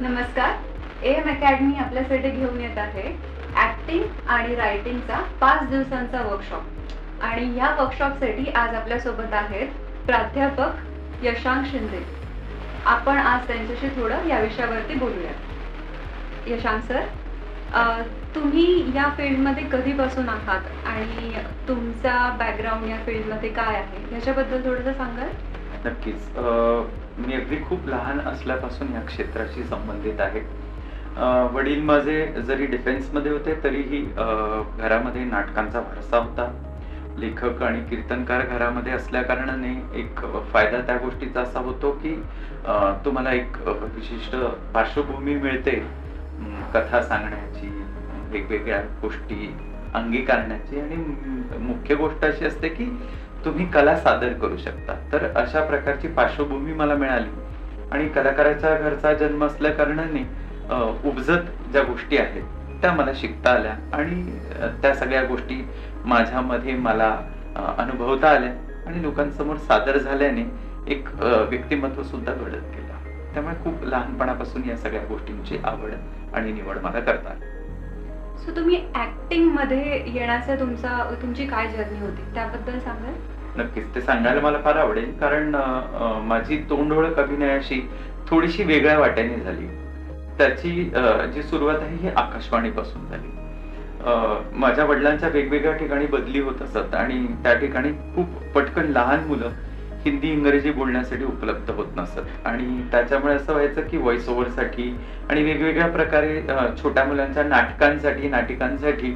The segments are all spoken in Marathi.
नमस्कार. एम अकॅडमी आपल्यासाठी घेऊन येत आहे ॲक्टिंग आणि रायटिंगचा 5 दिवसांचा वर्कशॉप. आणि ह्या वर्कशॉपसाठी आज आपल्यासोबत आहेत प्राध्यापक यशांक शिंदे. आपण आज त्यांच्याशी थोडं या विषयावरती बोलूया. यशांक सर, तुम्ही या फील्डमध्ये कधीपासून आहात आणि तुमचा बॅकग्राऊंड या फील्डमध्ये काय आहे ह्याच्याबद्दल थोडंसं सांगाल? नक्कीच. मी अगदी खूप लहान असल्यापासून या क्षेत्राशी संबंधित आहे. वडील माझे जरी डिफेन्समध्ये होते तरीही घरामध्ये नाटकांचा वारसा होता. लेखक आणि कीर्तनकार घरामध्ये असल्या कारणाने एक फायदा त्या गोष्टीचा असा होतो की तुम्हाला एक विशिष्ट पार्श्वभूमी मिळते कथा सांगण्याची, वेगवेगळ्या गोष्टी अंगीकारण्याची, आणि मुख्य गोष्ट अशी असते की तुम्ही कला सादर करू शकता. तर अशा प्रकारची पार्श्वभूमी मला मिळाली आणि कलाकाराच्या घरचा जन्म असल्या कारणाने उपजत ज्या गोष्टी आहेत त्या मला शिकता आल्या आणि त्या सगळ्या गोष्टी माझ्यामध्ये मला अनुभवता आल्या आणि लोकांसमोर सादर झाल्याने एक व्यक्तिमत्व सुद्धा घडत गेलं. त्यामुळे खूप लहानपणापासून या सगळ्या गोष्टींची आवड आणि निवड मला करता आली. सो तुम्ही ऍक्टिंग मध्ये येण्याचा तुमची काय जर्नी होती त्याबद्दल सांगाल? नक्कीच, ते सांगायला मला फार आवडेल, कारण माझी तोंडओळख अभिनयाशी थोडीशी वेगळ्या वाट्याने झाली. त्याची जी सुरुवात आहे ही आकाशवाणीपासून झाली. माझ्या वडिलांच्या वेगवेगळ्या ठिकाणी बदली होत असत आणि त्या ठिकाणी खूप पटकन लहान मुलं हिंदी इंग्रजी बोलण्यासाठी उपलब्ध होत नसत आणि त्याच्यामुळे असं व्हायचं की व्हॉइस ओव्हरसाठी आणि वेगवेगळ्या प्रकारे छोट्या मुलांच्या नाटकांसाठी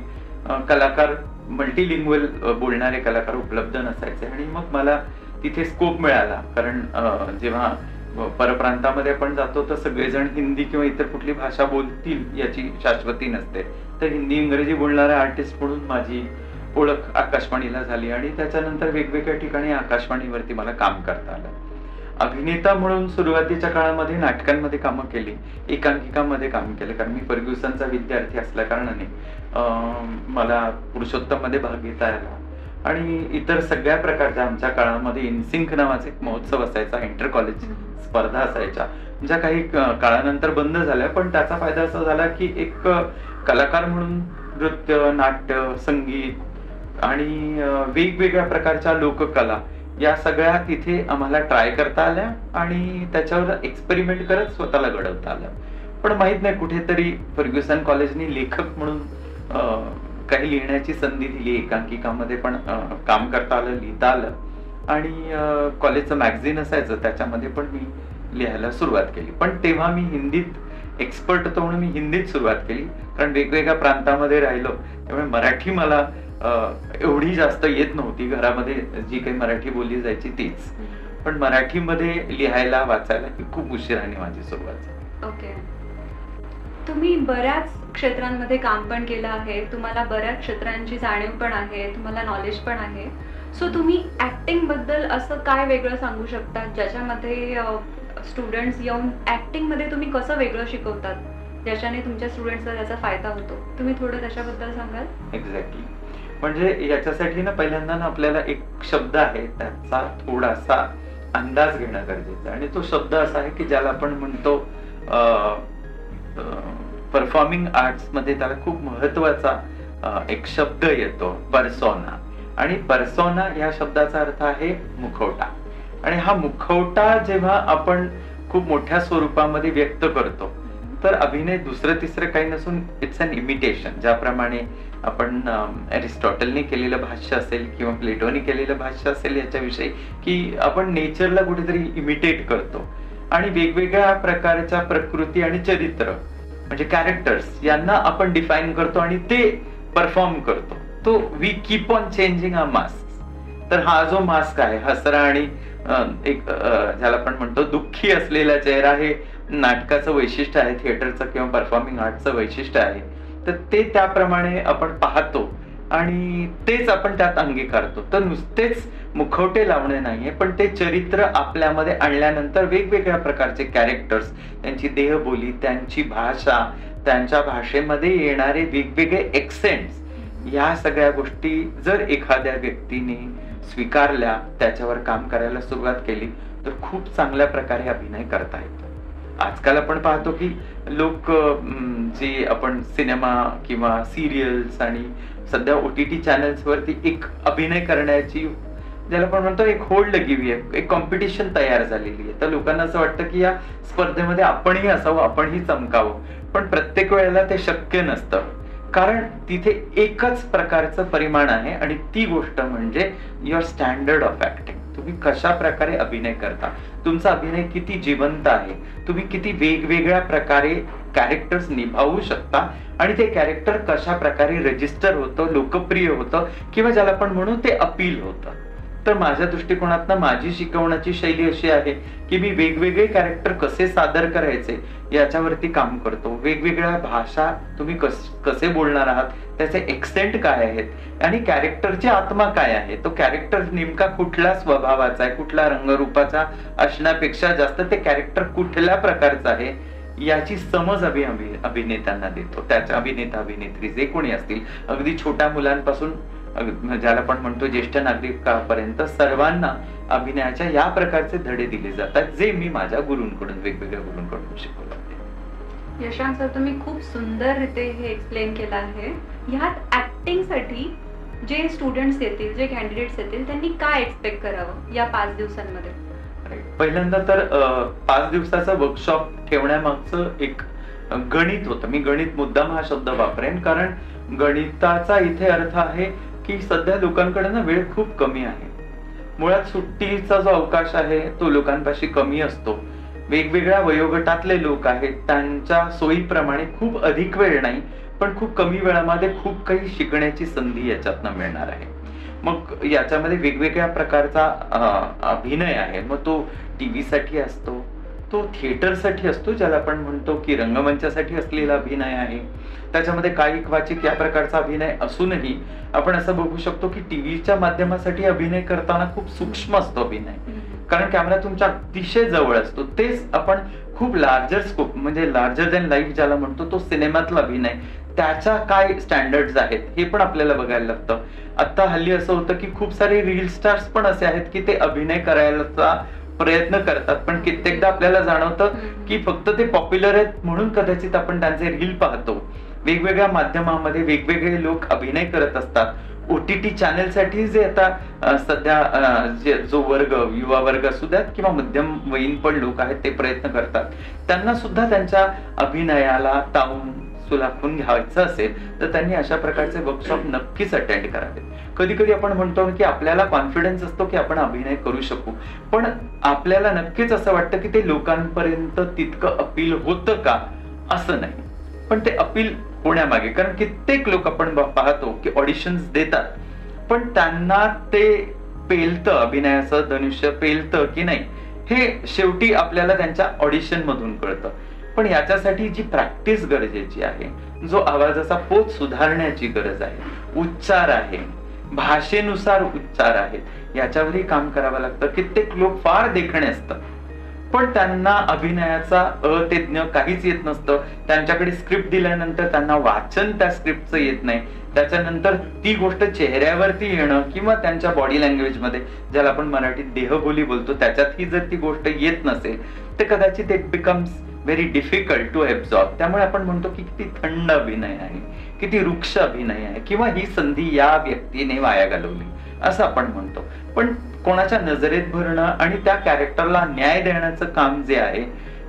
कलाकार, मल्टीलिंग्वल बोलणारे कलाकार उपलब्ध नसायचे. आणि मग मला तिथे स्कोप मिळाला, कारण जेव्हा परप्रांतामध्ये आपण जातो तर सगळेजण हिंदी किंवा इतर कुठली भाषा बोलतील याची शाश्वती नसते. तर हिंदी इंग्रजी बोलणाऱ्या आर्टिस्ट म्हणून माझी ओळख आकाशवाणीला झाली आणि त्याच्यानंतर वेगवेगळ्या ठिकाणी आकाशवाणीवरती मला काम करता आलं. अभिनेता म्हणून सुरुवातीच्या काळामध्ये नाटकांमध्ये कामं केली, एकांकिकामध्ये काम केलं, कारण मी फर्ग्युसनचा विद्यार्थी असल्या कारणाने मला पुरुषोत्तम मध्ये भाग घेता आला. आणि इतर सगळ्या प्रकारच्या आमच्या काळामध्ये इनसिंक नावाचा एक महोत्सव असायचा, इंटर कॉलेज स्पर्धा असायच्या, ज्या काही काळानंतर बंद झाल्या. पण त्याचा फायदा असा झाला की एक कलाकार म्हणून नृत्य, नाट्य, संगीत आणि वेगवेगळ्या प्रकारच्या लोककला या सगळ्या तिथे आम्हाला ट्राय करता आल्या आणि त्याच्यावर एक्सपेरिमेंट करत स्वतःला घडवता आलं. पण माहित नाही, कुठेतरी फर्ग्युसन कॉलेजनी लेखक म्हणून काही लिहिण्याची संधी दिली, एकांकिकामध्ये पण काम करता आलं, लिहिता आलं. आणि कॉलेजचं मॅगझिन असायचं त्याच्यामध्ये पण मी लिहायला सुरुवात केली. पण तेव्हा मी हिंदीत एक्सपर्ट होतो म्हणून मी हिंदीत सुरुवात केली, कारण वेगवेगळ्या प्रांतामध्ये राहिलो त्यामुळे मराठी मला एवढी जास्त येत नव्हती. घरामध्ये जी काही मराठी बोलली जायची तीच, पण मराठीमध्ये लिहायला वाचायला ही खूप उशिराने माझी सुरुवात झाली. ओके. तुम्ही बऱ्याच क्षेत्रांमध्ये काम पण केलं आहे, तुम्हाला बऱ्याच क्षेत्रांची जाणीव पण आहे, तुम्हाला नॉलेज पण आहे. सो तुम्ही ऍक्टिंग बद्दल असं काय वेगळं सांगू शकता ज्याच्यामध्ये स्टुडंट्स येऊन ऍक्टिंग मध्ये तुम्ही कसं वेगळं शिकवतात ज्याच्याने तुमच्या स्टुडंट्सला त्याचा फायदा होतो? तुम्ही थोडं त्याच्याबद्दल सांगाल? एक्झॅक्टली. म्हणजे याच्यासाठी ना पहिल्यांदा ना आपल्याला एक शब्द आहे त्याचा थोडासा अंदाज घेणं गरजेचं आहे. आणि तो शब्द असा आहे की ज्याला आपण म्हणतो परफॉर्मिंग आर्ट्स मध्ये त्याला खूप महत्वाचा एक शब्द येतो, पर्सोना. आणि पर्सोना या शब्दाचा अर्थ आहे मुखवटा. आणि हा मुखवटा जेव्हा आपण खूप मोठ्या स्वरूपामध्ये व्यक्त करतो तर अभिनय दुसरं तिसरं काही नसून इट्स अन इमिटेशन. ज्याप्रमाणे आपण अरिस्टॉटलने केलेलं भाष्य असेल किंवा प्लेटोने केलेलं भाष्य असेल याच्याविषयी, की आपण नेचरला कुठेतरी इमिटेट करतो आणि वेगवेगळ्या प्रकारच्या प्रकृती आणि चरित्र म्हणजे कॅरेक्टर्स यांना आपण डिफाईन करतो आणि ते परफॉर्म करतो. तो we keep on changing a mask. तर हा जो मास्क आहे, हसरा आणि एक ज्याला आपण म्हणतो दुःखी असलेला चेहरा, हे नाटकाचं वैशिष्ट्य आहे, थिएटरचं किंवा परफॉर्मिंग आर्टचं वैशिष्ट्य आहे. तर ते त्याप्रमाणे आपण पाहतो आणि तेच आपण त्यात अंगीकारतो. तर नुसतेच मुखवटे लावणे नाहीये, पण ते चरित्र आपल्यामध्ये आणल्यानंतर वेगवेगळ्या प्रकारचे कॅरेक्टर्स, त्यांची देहबोली, त्यांची भाषा, त्यांच्या भाषेमध्ये येणारे वेगवेगळे एक्सेंट्स, या सगळ्या गोष्टी जर एखाद्या व्यक्तीने स्वीकारल्या, त्याच्यावर काम करायला सुरुवात केली तर खूप चांगल्या प्रकारे अभिनय करता येतो. आजकाल आपण पाहतो की लोक जे आपण सिनेमा किंवा सिरियल्स आणि सध्या OTT चॅनल्स वरती एक अभिनय करण्याची, ज्याला आपण म्हणतो एक होल्ड लगी आहे, एक कॉम्पिटिशन तयार झालेली आहे. तर लोकांना असं वाटतं की या स्पर्धेमध्ये आपणही असावं, आपणही चमकावं. पण प्रत्येक वेळेला ते शक्य नसतं, कारण तिथे एकच प्रकारचं परिमाण आहे आणि ती गोष्ट म्हणजे युअर स्टँडर्ड ऑफ ऍक्टिंग. तुम्ही कशा प्रकारे अभिनय करता, तुमचा अभिनय किती जिवंत आहे, तुम्ही किती वेगवेगळ्या प्रकारे कॅरेक्टर्स निभावू शकता आणि ते कॅरेक्टर कशा प्रकारे रजिस्टर होतं, लोकप्रिय होतं किंवा ज्याला आपण म्हणू ते अपील होतं. तर माझ्या दृष्टिकोनातनं माझी शिकवण्याची शैली अशी आहे की मी वेगवेगळे कॅरेक्टर कसे सादर करायचे याच्यावरती काम करतो. वेगवेगळ्या भाषा तुम्ही कसे बोलणार आहात, त्याचे एक्सेंट काय आहेत आणि कॅरेक्टरची आत्मा काय आहे, तो कॅरेक्टर नेमका कुठल्या स्वभावाचा आहे, कुठल्या रंगरूपाचा असण्यापेक्षा जास्त ते कॅरेक्टर कुठल्या प्रकारचं आहे याची समज अभिनेत्यांना देतो. त्याच्या अभिनेता अभिनेत्री जे कोणी असतील, अगदी छोट्या मुलांपासून ज्याला आपण म्हणतो ज्येष्ठ नागरिकांपर्यंत सर्वांना अभिनयाच्या या प्रकारचे धडे दिले जातात, जे मी माझ्या गुरूंकडून, वेगवेगळ्या गुरूंकडून शिकवले. यशांक सर, तुम्ही खूप सुंदर रीते हे एक्सप्लेन केलं आहे. ह्यात ऍक्टिंग साठी जे स्टुडंट्स येतील, जे कॅन्डिडेट्स येतील, त्यांनी काय एक्सपेक्ट करावं या 5 दिवसांमध्ये? पहिल्यांदा तर 5 दिवसाचं वर्कशॉप ठेवण्यामागचं एक गणित होतं. मी गणित मुद्दाम हा शब्द वापरेन, कारण गणिताचा इथे अर्थ आहे की सध्या लोकांकडे ना वेळ खूप कमी आहे. मुळात सुट्टीचा जो अवकाश आहे तो लोकांपाशी कमी असतो. वेगवेगळ्या वयोगटातले लोक आहेत, त्यांच्या सोयीप्रमाणे खूप अधिक वेळ नाही, पण खूप कमी वेळामध्ये खूप काही शिकण्याची संधी याच्यातनं मिळणार आहे. मग याच्यामध्ये वेगवेगळ्या प्रकारचा अभिनय आहे. मग तो TV साठी असतो, तो थिएटरसाठी असतो, ज्याला आपण म्हणतो की रंगमंचासाठी असलेला अभिनय आहे. त्याच्यामध्ये काही क्वचित या प्रकारचा अभिनय असूनही आपण असं बघू शकतो की टीव्हीच्या माध्यमासाठी अभिनय करताना खूप सूक्ष्म असतो अभिनय, कारण कॅमेरा तुमच्या अतिशय जवळ असतो. तेच आपण खूप लार्जर स्कोप म्हणजे लार्जर दॅन लाईफ ज्याला म्हणतो, तो सिनेमातला अभिनय, त्याच्या काय स्टँडर्ड्स आहेत हे पण आपल्याला बघायला लागतं. आता हल्ली असं होतं की खूप सारे रील स्टार्स पण असे आहेत की ते अभिनय करायचा प्रयत्न करतात, पण कित्येकदा आपल्याला जाणवतं की फक्त ते पॉप्युलर आहेत म्हणून कदाचित आपण त्यांचे रील पाहतो. वेगवेगळ्या माध्यमामध्ये वेगवेगळे लोक अभिनय करत असतात. OTT चॅनलसाठी जे आता सध्या जो वर्ग, युवा वर्ग असू द्यात किंवा मध्यमवयीन पण लोक आहेत, ते प्रयत्न करतात. त्यांना सुद्धा त्यांच्या अभिनयाला तावून सुलाखून घ्यायचं असेल तर त्यांनी अशा प्रकारचे वर्कशॉप नक्कीच अटेंड करावे. कधी कधी आपण म्हणतो की आपल्याला कॉन्फिडन्स असतो की आपण अभिनय करू शकू, पण आपल्याला नक्कीच असं वाटतं की ते लोकांपर्यंत तितकं अपील होतं का, असं नाही. पण ते अपील होण्यामागे, कारण कित्येक लोक आपण पाहतो की ऑडिशन्स देतात, पण त्यांना ते पेलतं, अभिनयाचं धनुष्य पेलतं की नाही हे शेवटी आपल्याला त्यांच्या ऑडिशन मधून कळतं. पण याच्यासाठी जी प्रॅक्टिस गरजेची आहे, जो आवाजाचा पोत सुधारण्याची गरज आहे, उच्चार आहे, भाषेनुसार उच्चार आहेत, याच्यावरही काम करावं लागतं. कित्येक लोक फार देखणे असतात, पण त्यांना अभिनयाचा अतज्ञ काहीच येत नसतं. त्यांच्याकडे स्क्रिप्ट दिल्यानंतर त्यांना वाचन त्या स्क्रिप्टचं येत नाही. त्याच्यानंतर ती गोष्ट चेहऱ्यावरती येणं किंवा त्यांच्या बॉडी लँग्वेज मध्ये, ज्याला आपण मराठीत देहबोली बोलतो, त्याच्यातही जर ती गोष्ट येत नसेल तर कदाचित it becomes very difficult to absorb. त्यामुळे आपण म्हणतो की किती थंड अभिनय आहे, किती वृक्ष अभिनय आहे, किंवा ही संधी या व्यक्तीने वाया घालवली असं आपण म्हणतो. पण कोणाच्या नजरेत भरणं आणि त्या कॅरेक्टरला न्याय देण्याचं काम जे आहे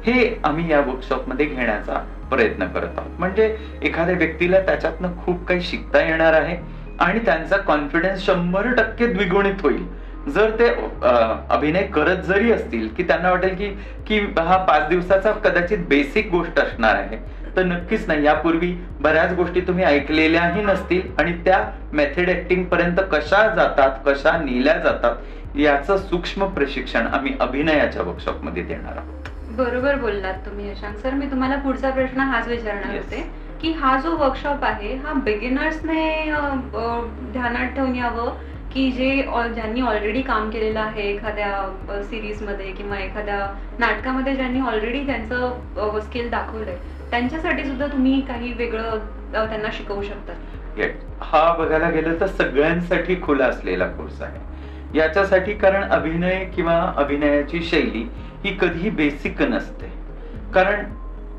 हे आम्ही या वर्कशॉप मध्ये घेण्याचा प्रयत्न करत आहोत. म्हणजे एखाद्या व्यक्तीला त्याच्यातनं खूप काही शिकता येणार आहे आणि त्यांचा कॉन्फिडन्स 100% द्विगुणित होईल जर ते अभिनय करत जरी असतील, की त्यांना वाटेल की हा 5 दिवसाचा कदाचित बेसिक गोष्ट असणार आहे. तर नक्कीच नाही, यापूर्वी बऱ्याच गोष्टी तुम्ही ऐकलेल्याही नसतील आणि त्या मेथड ऍक्टिंग पर्यंत कशा जातात, कशा नेल्या जातात याचं सूक्ष्म प्रशिक्षण आम्ही अभिनयाच्या वर्कशॉप मध्ये देणार आहोत. बरोबर बोललात तुम्ही यशांक सर. मी तुम्हाला पुढचा प्रश्न हाच विचारणार होते की हा जो वर्कशॉप आहे हा बिगिनर्सने ध्यानात ठेवून यावं की ज्यांनी ऑलरेडी काम केलेलं आहे एखाद्या सिरीज मध्ये किंवा एखाद्या नाटकामध्ये, ज्यांनी ऑलरेडी त्यांचं स्किल दाखवलंय, त्यांच्यासाठी सुद्धा तुम्ही काही वेगळं त्यांना शिकवू शकता? हा बघायला गेलं तर सगळ्यांसाठी खुला असलेला कोर्स आहे याच्यासाठी, कारण अभिनय किंवा अभिनयाची शैली ही कधीही बेसिक नसते. कारण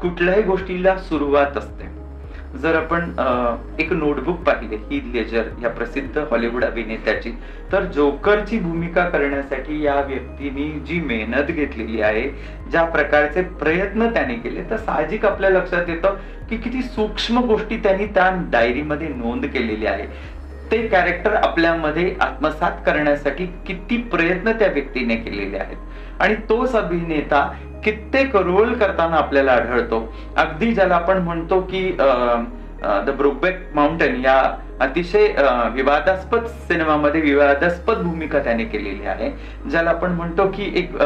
कुठल्याही गोष्टीला सुरुवात असते. जर आपण एक नोटबुक पाहिले हीथ लेजर या प्रसिद्ध हॉलिवूड अभिनेत्याची, तर जोकरची भूमिका करण्यासाठी या व्यक्तीने जी मेहनत घेतलेली आहे, ज्या प्रकारचे प्रयत्न त्याने केले, तर साहजिक आपल्या लक्षात येतं की किती सूक्ष्म गोष्टी त्यांनी त्या डायरीमध्ये नोंद केलेली आहे. ते कॅरेक्टर आपल्यामध्ये आत्मसात करण्यासाठी किती प्रयत्न त्या व्यक्तीने केलेले आहेत. आणि तोच अभिनेता कित्येक रोल करताना आपल्याला आढळतो. अगदी ज्याला आपण म्हणतो की द ब्रोकबॅक माउंटेन या अतिशय विवादास्पद सिनेमामध्ये विवादास्पद भूमिका त्याने केलेली आहे, ज्याला आपण म्हणतो की एक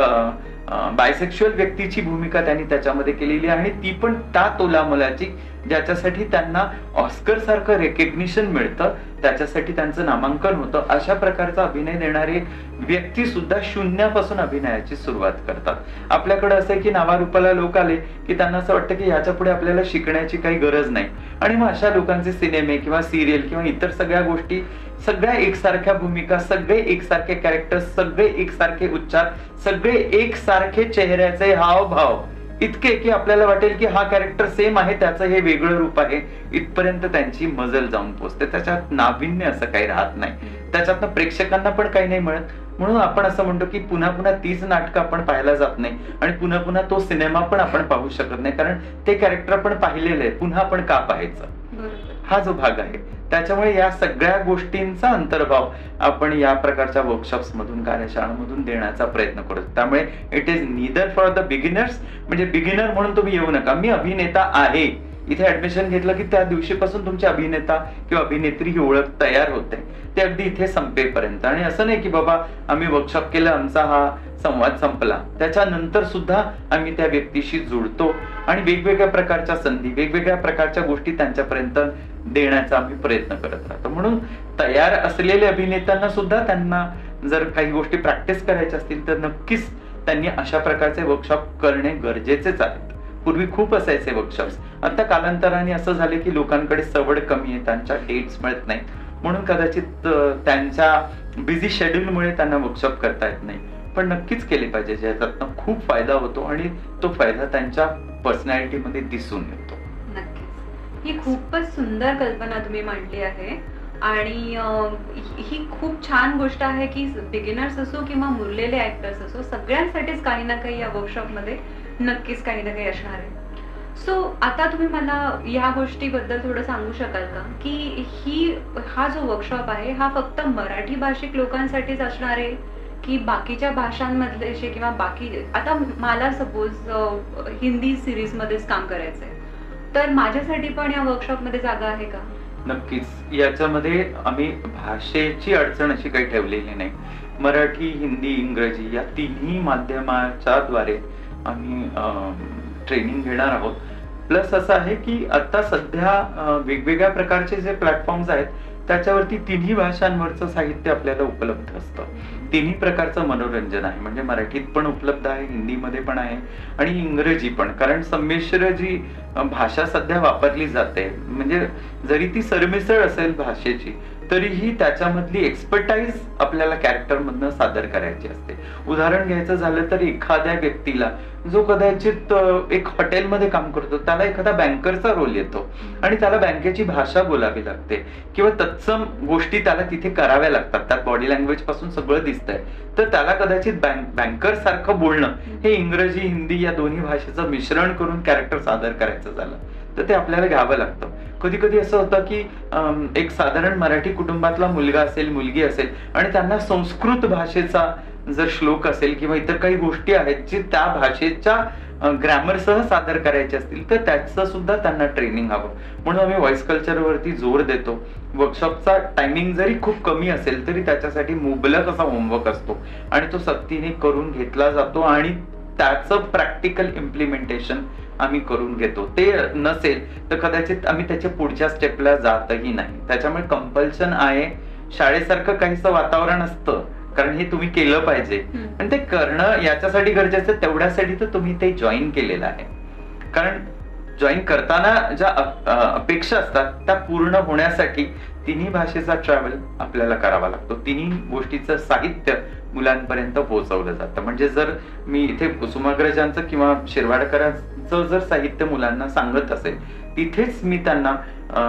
बायसेक्शुअल व्यक्तीची भूमिका त्यांनी त्याच्यामध्ये केलेली आहे, आणि ती पण त्या तोलामोलाची, ज्याच्यासाठी त्यांना ऑस्कर सारखं रेकग्निशन मिळतं, त्याच्यासाठी त्यांचं नामांकन होतं. अशा प्रकारचा अभिनय देणारे व्यक्ती सुद्धा शून्यापासून अभिनयाची सुरुवात करतात. आपल्याकडे असं आहे की नावारूपाला लोक आले की त्यांना असं वाटतं की याच्या पुढे आपल्याला शिकण्याची काही गरज नाही, आणि मग अशा लोकांचे सिनेमे किंवा सिरियल किंवा इतर सगळ्या गोष्टी, सगळ्या एकसारख्या भूमिका, सगळे एकसारखे कॅरेक्टर्स, सगळे एकसारखे उच्चार, सगळे एकसारखे चेहऱ्याचे हावभाव, इतके की आपल्याला वाटेल की हा कॅरेक्टर सेम आहे, त्याचं हे वेगळं रूप आहे, इथपर्यंत त्यांची मजल जाऊन पोहोचते. त्याच्यात नाविन्य असं काही राहत नाही, त्याच्यातनं प्रेक्षकांना पण काही नाही मिळत. म्हणून आपण असं म्हणतो की पुन्हा पुन्हा तीच नाटकं आपण पाहायला जात नाही, आणि पुन्हा पुन्हा तो सिनेमा पण आपण पाहू शकत नाही, कारण ते कॅरेक्टर आपण पाहिलेलं आहे, पुन्हा आपण का पाहायचं, हा जो भाग आहे. त्याच्यामुळे या सगळ्या गोष्टींचा अंतर्भाव आपण या प्रकारच्या वर्कशॉप्स मधून, कार्यशाळांमधून देण्याचा प्रयत्न करतो. त्यामुळे it is neither for the beginners, म्हणजे बिगिनर म्हणून तुम्ही येऊ नका, मी अभिनेता आहे इथे ऍडमिशन घेतलं की त्या दिवशीपासून तुमची अभिनेता किंवा अभिनेत्री ही ओळख तयार होते, ते अगदी इथे संपेपर्यंत. आणि असं नाही की बाबा आम्ही वर्कशॉप केलं, आमचा हा संवाद संपला, त्याच्यानंतर सुद्धा आम्ही त्या व्यक्तीशी जुळतो आणि वेगवेगळ्या प्रकारच्या संधी, वेगवेगळ्या प्रकारच्या गोष्टी त्यांच्यापर्यंत देण्याचा आम्ही प्रयत्न करत राहतो. म्हणून तयार असलेल्या अभिनेत्यांना सुद्धा त्यांना जर काही गोष्टी प्रॅक्टिस करायच्या असतील तर नक्कीच त्यांनी अशा प्रकारचे वर्कशॉप करणे गरजेचेच आहेत. पूर्वी खूप असायचे वर्कशॉप्स, आता कालांतराने असं झाले की लोकांकडे सवड कमी आहे, त्यांच्या डेट्स मिळत नाहीत, म्हणून कदाचित त्यांच्या बिझी शेड्यूलमुळे त्यांना वर्कशॉप करता येत नाही. पण नक्कीच केले पाहिजे, ज्याच्यातनं खूप फायदा होतो आणि तो फायदा त्यांच्या पर्सनॅलिटीमध्ये दिसून येतो. नक्कीच, ही खूपच सुंदर कल्पना तुम्ही मांडली आहे, आणि ही खूप छान गोष्ट आहे की बिगिनर्स असो किंवा मुरलेले ऍक्टर्स असो, सगळ्यांसाठीच काही ना काही या वर्कशॉप मध्ये नक्कीच काही ना काही असणार आहे. सो आता तुम्ही मला या गोष्टीबद्दल थोडं सांगू शकाल का की हा जो वर्कशॉप आहे हा फक्त मराठी भाषिक लोकांसाठीच असणार आहे की बाकीच्या भाषांमधले किंवा बाकी, आता मला सपोज हिंदी सिरीज मध्येच काम करायचंय, तर माझ्यासाठी पण या वर्कशॉप मध्ये जागा आहे का? नक्कीच, याच्यामध्ये आम्ही भाषेची अडचण अशी काही ठेवलेली नाही. मराठी, हिंदी, इंग्रजी या तिन्ही माध्यमाच्या द्वारे आम्ही ट्रेनिंग घेणार आहोत. प्लस असं आहे की आता सध्या वेगवेगळ्या प्रकारचे जे प्लॅटफॉर्म्स आहेत त्याच्यावरती तिन्ही भाषांवरचं साहित्य आपल्याला उपलब्ध असतं. तिन्ही प्रकारचं मनोरंजन आहे, म्हणजे मराठीत पण उपलब्ध आहे, हिंदीमध्ये पण आहे आणि इंग्रजी पण. कारण संमिश्र जी भाषा सध्या वापरली जाते, म्हणजे जरी ती सरमिसळ असेल भाषेची, तरीही त्याच्यामधली एक्सपर्टाईज आपल्याला कॅरेक्टर मधनं सादर करायची असते. उदाहरण घ्यायचं झालं तर एखाद्या व्यक्तीला जो कदाचित एक हॉटेलमध्ये काम करतो, त्याला एखादा बँकरचा रोल येतो आणि त्याला बँकेची भाषा बोलावी लागते किंवा तत्सम गोष्टी त्याला तिथे कराव्या लागतात, त्यात बॉडी लँग्वेज पासून सगळं दिसतंय, तर त्याला कदाचित बँकर सारखं बोलणं हे इंग्रजी, हिंदी या दोन्ही भाषेचं मिश्रण करून कॅरेक्टर सादर करायचं झालं तर ते आपल्याला घ्यावं लागतं. कधी कधी असं होतं की एक साधारण मराठी कुटुंबातला मुलगा असेल, मुलगी असेल आणि त्यांना संस्कृत भाषेचा जर श्लोक असेल किंवा इतर काही गोष्टी आहेत जे त्या भाषेच्या ग्रॅमरसह सादर करायचे असतील तर त्याचं सुद्धा त्यांना ट्रेनिंग हवं. म्हणून आम्ही व्हॉइस कल्चरवरती जोर देतो. वर्कशॉपचा टायमिंग जरी खूप कमी असेल तरी त्याच्यासाठी मुबलक असा होमवर्क असतो आणि तो सक्तीने करून घेतला जातो आणि त्याचं प्रॅक्टिकल इम्प्लिमेंटेशन आम्ही करून घेतो. ते नसेल तर कदाचित आम्ही त्याच्या पुढच्या स्टेपला जातही नाही. त्याच्यामुळे कंपल्शन आहे, शाळेसारखं काहीसं वातावरण असतं, कारण हे तुम्ही केलं पाहिजे आणि ते करणं याच्यासाठी गरजेचं, तेवढ्यासाठी तर तुम्ही ते जॉईन केलेलं आहे. कारण जॉईन करताना ज्या अपेक्षा असतात त्या पूर्ण होण्यासाठी तिन्ही भाषेचा ट्रॅव्हल आपल्याला करावा लागतो. तिन्ही गोष्टीचं साहित्य मुलांपर्यंत पोहोचवलं जातं. म्हणजे जर मी इथे कुसुमाग्रजांचं किंवा शिरवाडकरांचं चं जर साहित्य मुलांना सांगत असेल तिथेच मी त्यांना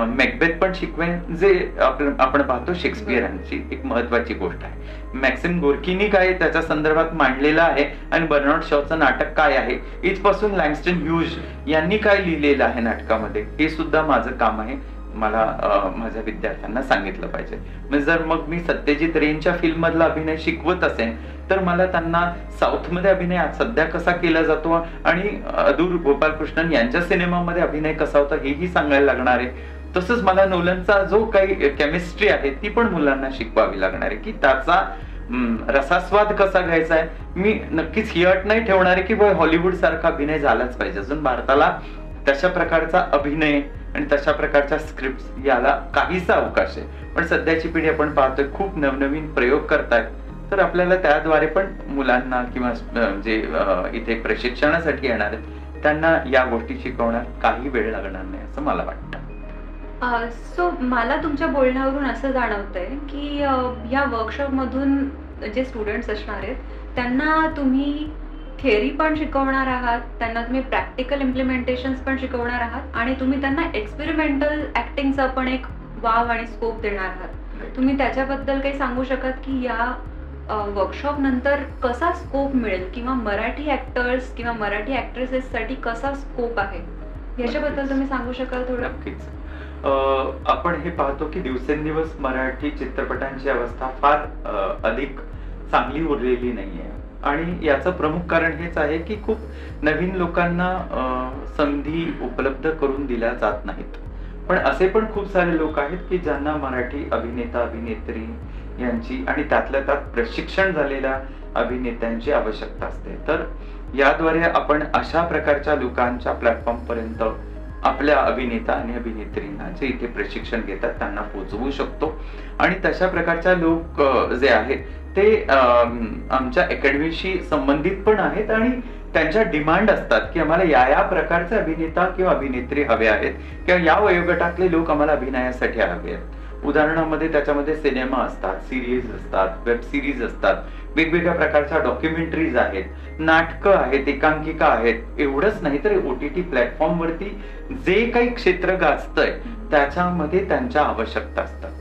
मॅकबेथ पण शिकवेन, जे आपण पाहतो शेक्सपियरांची एक महत्वाची गोष्ट आहे. मॅक्सिम गोर्कीनी काय त्याच्या संदर्भात मांडलेलं आहे आणि बर्नार्ड शॉचं नाटक काय आहे, इथपासून लँगस्टन ह्यूज यांनी काय लिहिलेलं आहे नाटकामध्ये, हे सुद्धा माझं काम आहे. मला माझ्या विद्यार्थ्यांना सांगितलं पाहिजे. म्हणजे जर मग मी सत्यजित रेंच्या फिल्म मधला अभिनय शिकवत असेल तर मला त्यांना साऊथ मध्ये अभिनय सध्या कसा केला जातो आणि अदूर गोपालकृष्णन यांच्या सिनेमामध्ये अभिनय कसा होता हेही सांगायला लागणार आहे. तसंच मला नोलनचा जो काही केमिस्ट्री आहे ती पण मुलांना शिकवावी लागणार आहे, की त्याचा रसास्वाद कसा घ्यायचा आहे. मी नक्कीच ही अट नाही ठेवणार आहे की हॉलिवूड सारखा अभिनय झालाच पाहिजे. अजून भारताला तशा प्रकारचा अभिनय आणि तशा प्रकारच्या स्क्रिप्ट याला काहीसा अवकाश आहे. पण सध्याची पिढी आपण पाहतोय खूप नवनवीन प्रयोग करतायत, तर आपल्याला त्याद्वारे पण मुलांना किंवा जे इथे प्रशिक्षणासाठी येणार आहेत त्यांना या गोष्टी शिकवण्यात काही वेळ लागणार नाही असं मला वाटतं. सो मला तुमच्या बोलण्यावरून असं जाणवतंय की या वर्कशॉप मधून जे स्टुडंट्स असणार आहेत त्यांना तुम्ही थिअरी पण शिकवणार आहात, त्यांना तुम्ही प्रॅक्टिकल इम्प्लिमेंटेशन्स पण शिकवणार आहात आणि तुम्ही त्यांना एक्सपेरिमेंटल ऍक्टिंगचा पण एक वाव आणि स्कोप देणार आहात. तुम्ही त्याच्याबद्दल काही सांगू शकत की या वर्कशॉप नंतर कसा स्कोप मिळेल किंवा मराठी ऍक्टर्स किंवा मराठी ऍक्ट्रेसेस साठी कसा स्कोप आहे याच्याबद्दल तुम्ही सांगू शकाल थोडं? नक्कीच. आपण हे पाहतो की दिवसेंदिवस मराठी चित्रपटांची अवस्था फार अधिक चांगली उरलेली नाहीये आणि याचं प्रमुख कारण हेच आहे की खूप नवीन लोकांना संधी उपलब्ध करून दिल्या जात नाहीत. पण असे पण खूप सारे लोक आहेत की ज्यांना मराठी अभिनेता अभिनेत्री यांची आणि त्यातल्या त्यात प्रशिक्षण झालेल्या अभिनेत्यांची आवश्यकता असते. तर याद्वारे आपण अशा प्रकारच्या लोकांच्या प्लॅटफॉर्म पर्यंत आपल्या अभिनेता आणि अभिनेत्रींना जे इथे प्रशिक्षण घेतात त्यांना पोहोचवू शकतो. आणि तशा प्रकारच्या लोक जे आहेत ते आमच्या अकॅडमीशी संबंधित पण आहेत आणि त्यांच्या डिमांड असतात की आम्हाला या प्रकारचे अभिनेता किंवा अभिनेत्री हवे आहेत किंवा या वयोगटातले लोक आम्हाला अभिनयासाठी हवे आहेत. उदाहरणामध्ये त्याच्यामध्ये सिनेमा असतात, सिरीज असतात, वेब सिरीज असतात, वेगवेगळ्या प्रकारच्या डॉक्युमेंटरीज आहेत, नाटकं आहेत, एकांकिका आहेत. एवढंच नाही तर OTT प्लॅटफॉर्म वरती जे काही क्षेत्र गाजतंय त्याच्यामध्ये त्यांच्या आवश्यकता असतात.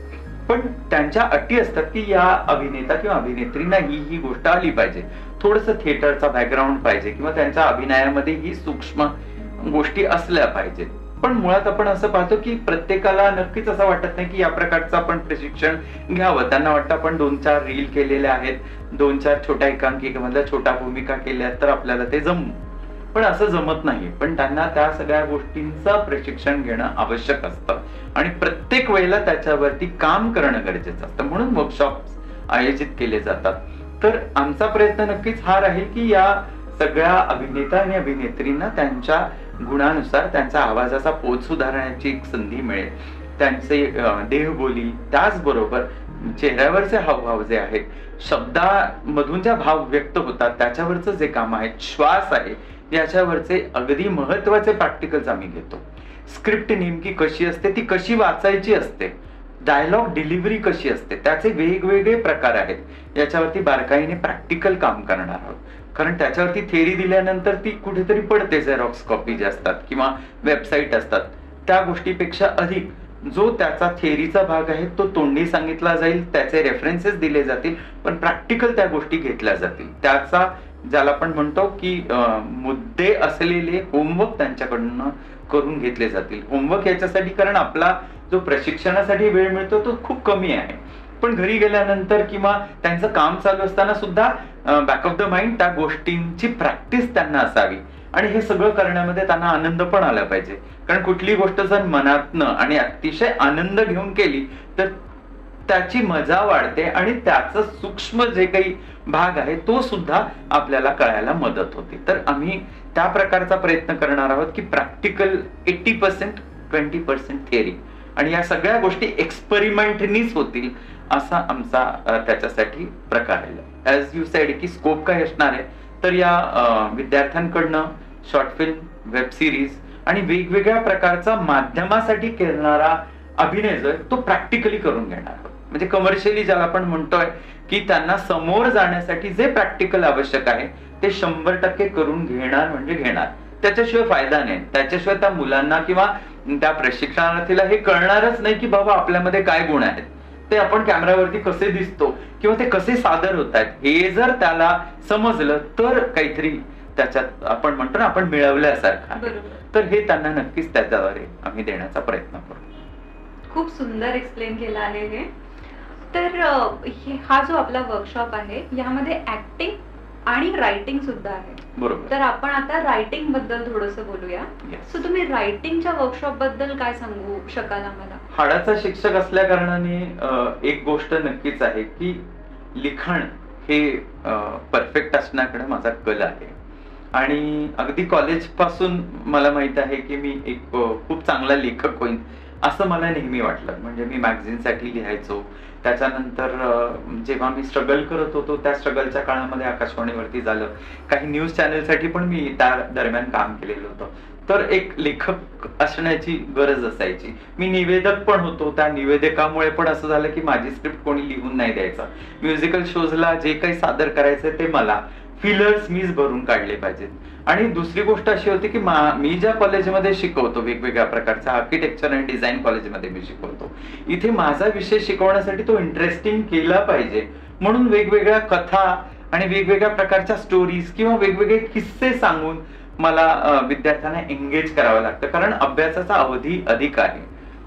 पण त्यांच्या अटी असतात की या अभिनेता किंवा अभिनेत्रींना ही गोष्ट आली पाहिजे, थोडंसं थिएटरचा बॅकग्राऊंड पाहिजे किंवा त्यांच्या अभिनयामध्ये ही सूक्ष्म गोष्टी असल्या पाहिजेत. पण मुळात आपण असं पाहतो की प्रत्येकाला नक्कीच असं वाटत नाही की या प्रकारचं आपण प्रशिक्षण घ्यावं. त्यांना वाटतं आपण 2-4 रील केलेल्या आहेत, 2-4 छोट्या एकांकिकेमधल्या छोट्या भूमिका केल्या तर आपल्याला ते जमू. पण असं जमत नाही. पण त्यांना त्या सगळ्या गोष्टींचं प्रशिक्षण घेणं आवश्यक असतं आणि प्रत्येक वेळेला त्याच्यावरती काम करणं गरजेचं असतं. म्हणून वर्कशॉप्स आयोजित केले जातात. तर आमचा प्रयत्न नक्कीच हा राहील की या सगळ्या अभिनेता आणि अभिनेत्रींना त्यांच्या गुणानुसार त्यांच्या आवाजाचा पोत सुधारण्याची एक संधी मिळेल. त्यांचे देहबोली, त्याचबरोबर चेहऱ्यावरचे हावभाव जे आहेत, शब्दामधून ज्या भाव व्यक्त होतात त्याच्यावरचं जे काम आहे, श्वास आहे, याच्यावरचे अगदी महत्वाचे प्रॅक्टिकल्स आम्ही घेतो. स्क्रिप्ट नेमकी कशी असते, ती कशी वाचायची असते, डायलॉग डिलिव्हरी कशी असते, त्याचे वेगवेगळे प्रकार आहेत, याच्यावरती बारकाईने प्रॅक्टिकल काम करणार आहोत. कारण त्याच्यावरती थेअरी दिल्यानंतर ती कुठेतरी पडते. झेरॉक्स कॉपी जे असतात किंवा वेबसाईट असतात त्या गोष्टीपेक्षा अधिक जो त्याचा थेअरीचा भाग आहे तो तोंडी सांगितला जाईल, त्याचे रेफरन्सेस दिले जातील, पण प्रॅक्टिकल त्या गोष्टी घेतल्या जातील. त्याचा ज्याला आपण म्हणतो की मुद्दे असलेले होमवर्क त्यांच्याकडनं करून घेतले जातील. होमवर्क याच्यासाठी कारण आपला जो प्रशिक्षणासाठी वेळ मिळतो तो खूप कमी आहे. पण घरी गेल्यानंतर किंवा त्यांचं काम चालू असताना सुद्धा बॅक ऑफ द माइंड त्या गोष्टींची प्रॅक्टिस त्यांना असावी आणि हे सगळं करण्यामध्ये त्यांना आनंद पण आला पाहिजे. कारण कुठली गोष्ट जर मनातनं आणि अतिशय आनंद घेऊन केली तर त्याची मजा वाढते आणि त्याचं सूक्ष्म जे काही भाग आहे तो सुद्धा आपल्याला कळायला मदत होते. तर आम्ही त्या प्रकारचा प्रयत्न करणार आहोत की प्रॅक्टिकल 80%, 20% थिअरी आणि या सगळ्या गोष्टी एक्सपेरिमेंटनीच होतील असा आमचा त्याच्यासाठी प्रकार आहे. ऍज यू सेड की स्कोप काय असणार आहे, तर या विद्यार्थ्यांकडनं शॉर्ट फिल्म, वेब सिरीज आणि वेगवेगळ्या प्रकारचा माध्यमासाठी करणारा अभिनय जो आहे तो प्रॅक्टिकली करून घेणार. म्हणजे कमर्शियली ज्याला आपण म्हणतोय की त्यांना समोर जाण्यासाठी जे प्रॅक्टिकल आवश्यक आहे ते 100% करून घेणार म्हणजे घेणार. त्याच्याशिवाय फायदा नाही. त्याच्याशिवाय त्या मुलांना किंवा त्या प्रशिक्षणार्थीला हे कळणारच नाही की बाबा आपल्यामध्ये काय गुण आहेत, ते आपण कॅमेरावरती कसे दिसतो किंवा ते कसे सादर होत आहेत हे जर त्याला समजलं तर काहीतरी त्याच्यात आपण म्हणतो ना आपण मिळवल्यासारखं आहे. तर हे त्यांना नक्कीच त्याच्याद्वारे आम्ही देण्याचा प्रयत्न करू. खूप सुंदर एक्सप्लेन केला आहे हे. तर हा जो आपला वर्कशॉप आहे यामध्ये ऍक्टिंग आणि रायटिंग सुद्धा आहे. बरोबर. तर आपण आता रायटिंग बद्दल थोडंसं बोलूया. सो तुम्ही रायटिंगच्या वर्कशॉप बद्दल काय सांगू शकाल आम्हाला? हाडाचा शिक्षक असल्या कारणाने एक गोष्ट नक्कीच आहे की लिखाण हे परफेक्ट असण्याकडे माझा कल आहे. आणि अगदी कॉलेज पासून मला माहित आहे की मी एक खूप चांगला लेखक होईन असं मला नेहमी वाटलं. म्हणजे मी मॅगझिनसाठी लिहायचो. त्याच्यानंतर जेव्हा मी स्ट्रगल करत होतो त्या स्ट्रगलच्या काळामध्ये आकाशवाणीवरती झालं, काही न्यूज चॅनलसाठी पण मी त्या दरम्यान काम केलेलं होतं. तर एक लेखक असण्याची गरज असायची. मी निवेदक पण होतो. त्या निवेदकामुळे पण असं झालं की माझी स्क्रिप्ट कोणी लिहून नाही द्यायचं. म्युझिकल शोजला जे काही सादर करायचं ते मला फिलर्स मीच भरून काढले पाहिजेत. आणि दुसरी गोष्ट अशी होती की मी ज्या कॉलेजमध्ये शिकवतो, वेगवेगळ्या प्रकारच्या आर्किटेक्चर आणि डिझाईन कॉलेजमध्ये मी शिकवतो, इथे माझा विषय शिकवण्यासाठी तो इंटरेस्टिंग केला पाहिजे म्हणून वेगवेगळ्या कथा आणि वेगवेगळ्या प्रकारच्या स्टोरीज किंवा वेगवेगळे किस्से सांगून मला विद्यार्थ्यांना एंगेज करावं लागतं, कारण अभ्यासाचा अवधी अधिक आहे.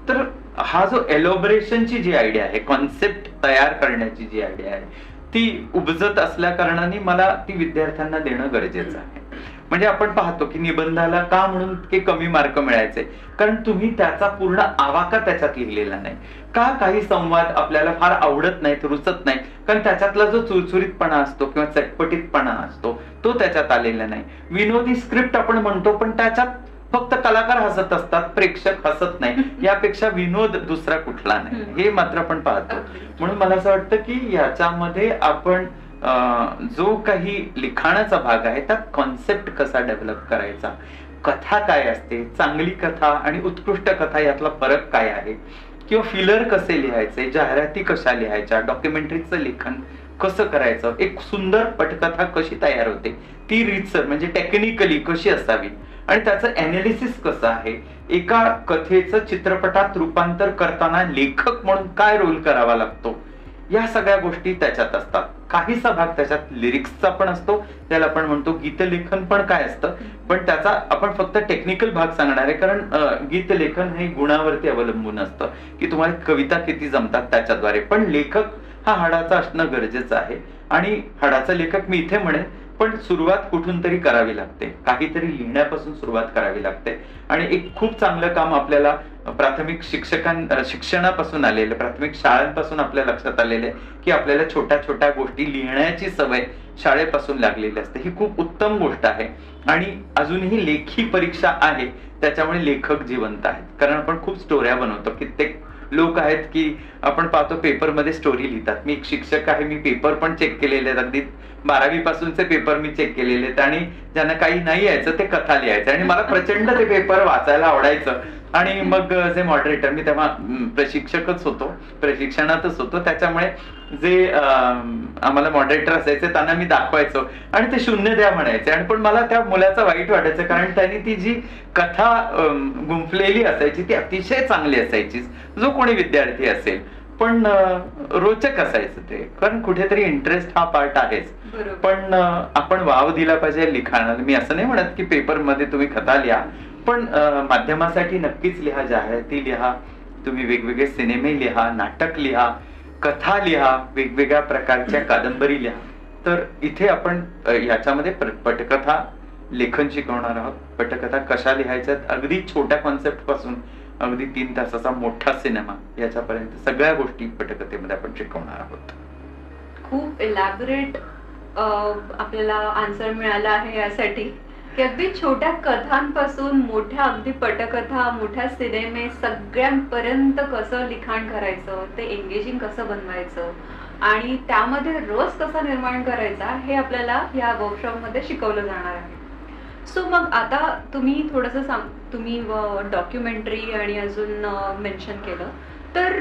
तर हा जो एलोबरेशनची जी आयडिया आहे, कॉन्सेप्ट तयार करण्याची जी आयडिया आहे ती उपजत असल्या कारणाने मला ती विद्यार्थ्यांना देणं गरजेचं आहे. म्हणजे आपण पाहतो की निबंधाला का म्हणून इतके कमी मार्क मिळायचे, कारण तुम्ही त्याचा पूर्ण आवाका त्याच्यात लिहिलेला नाही. का काही संवाद आपल्याला फार आवडत नाहीत, रुचत नाही, कारण त्याच्यातला जो चुरचुरीतपणा असतो किंवा चटपटीतपणा असतो तो त्याच्यात आलेला नाही. विनोदी स्क्रिप्ट आपण म्हणतो पण त्याच्यात फक्त कलाकार हसत असतात, प्रेक्षक हसत नाही. यापेक्षा विनोद दुसरा कुठला नाही, हे मात्र आपण पाहतो. म्हणून मला असं वाटतं की याच्यामध्ये आपण जो काही लिखाणाचा भाग आहे त्यात कॉन्सेप्ट कसा डेव्हलप करायचा, कथा काय असते, चांगली कथा आणि उत्कृष्ट कथा यातला फरक काय आहे, किंवा फिलर कसे लिहायचे, जाहिराती कशा लिहायच्या, डॉक्युमेंटरीचं लेखन कसं करायचं, एक सुंदर पटकथा कशी तयार होते, ती रीतसर म्हणजे टेक्निकली कशी असावी आणि त्याचं अनालिसिस कसं आहे, एका कथेचं चित्रपटात रूपांतर करताना लेखक म्हणून काय रोल करावा लागतो, या सगळ्या गोष्टी त्याच्यात असतात. काहीसा भाग त्याच्यात लिरिक्सचा पण असतो, त्याला आपण म्हणतो गीतलेखन पण काय असतं, पण त्याचा आपण फक्त टेक्निकल भाग सांगणार आहे, कारण गीतलेखन हे गुणावरती अवलंबून असतं की तुम्हाला कविता किती जमतात त्याच्याद्वारे. पण लेखक हा हाडाचा असणं गरजेचं आहे. आणि हाडाचा लेखक मी इथे म्हणेन, पण सुरुवात कुठून तरी करावी लागते, काहीतरी लिहिण्यापासून सुरुवात करावी लागते. आणि एक खूप चांगलं काम आपल्याला प्राथमिक शिक्षणापासून आलेलं, प्राथमिक शाळांपासून आपल्या लक्षात आलेलं आहे की आपल्याला छोट्या छोट्या गोष्टी लिहिण्याची सवय शाळेपासून लागलेली असते. ही खूप उत्तम गोष्ट आहे. आणि अजूनही लेखी परीक्षा आहे, त्याच्यामुळे लेखक जिवंत आहेत. कारण आपण खूप स्टोऱ्या बनवतो. कित्येक लोक आहेत की आपण पाहतो पेपरमध्ये स्टोरी लिहितात. मी एक शिक्षक आहे, मी पेपर पण चेक केलेले आहेत, अगदी 12वी पासूनचे पेपर मी चेक केलेले आहेत. आणि ज्यांना काही नाही यायचं ते कथा लिहायचं. आणि मला प्रचंड ते पेपर वाचायला आवडायचं. आणि मग जे मॉडरेटर, मी तेव्हा प्रशिक्षकच होतो, प्रशिक्षणातच होतो, त्याच्यामुळे जे आम्हाला मॉडरेटर असायचे त्यांना मी दाखवायचो आणि ते 0 द्या म्हणायचे. आणि पण मला त्या मुलाचं वाईट वाटायचं, कारण त्यांनी ती जी कथा गुंफलेली असायची ती अतिशय चांगली असायची, जो कोणी विद्यार्थी असेल, पण रोचक असायचं ते, कारण कुठेतरी इंटरेस्ट हा पार्ट आहेच. पण आपण वाव दिला पाहिजे लिखाणाला. मी असं नाही म्हणत की पेपरमध्ये तुम्ही कथा लिहा, पण माध्यमासाठी नक्कीच लिहा, जाहिराती लिहा, तुम्ही वेगवेगळे सिनेमे लिहा, नाटक लिहा, कथा लिहा, वेगवेगळ्या प्रकारच्या कादंबरी लिहा. तर इथे आपण याच्यामध्ये पटकथा लेखन शिकवणार आहोत. पटकथा कशा लिहायच्या, अगदी छोट्या कॉन्सेप्ट पासून अगदी 3 तासाचा मोठा सिनेमा याच्यापर्यंत सगळ्या गोष्टी पटकथेमध्ये आपण शिकवणार आहोत. खूप इलॅबोरेट आपल्याला आन्सर मिळाला आहे यासाठी की अगदी छोट्या कथांपासून मोठ्या अगदी पटकथा, मोठ्या सिनेमे सगळ्यांपर्यंत कसं लिखाण करायचं, ते एंगेजिंग कसं बनवायचं आणि त्यामध्ये रस कसा निर्माण करायचा हे आपल्याला या वर्कशॉपमध्ये शिकवलं जाणार आहे. सो मग आता तुम्ही थोडंसं तुम्ही डॉक्युमेंटरी आणि अजून मेन्शन केलं, तर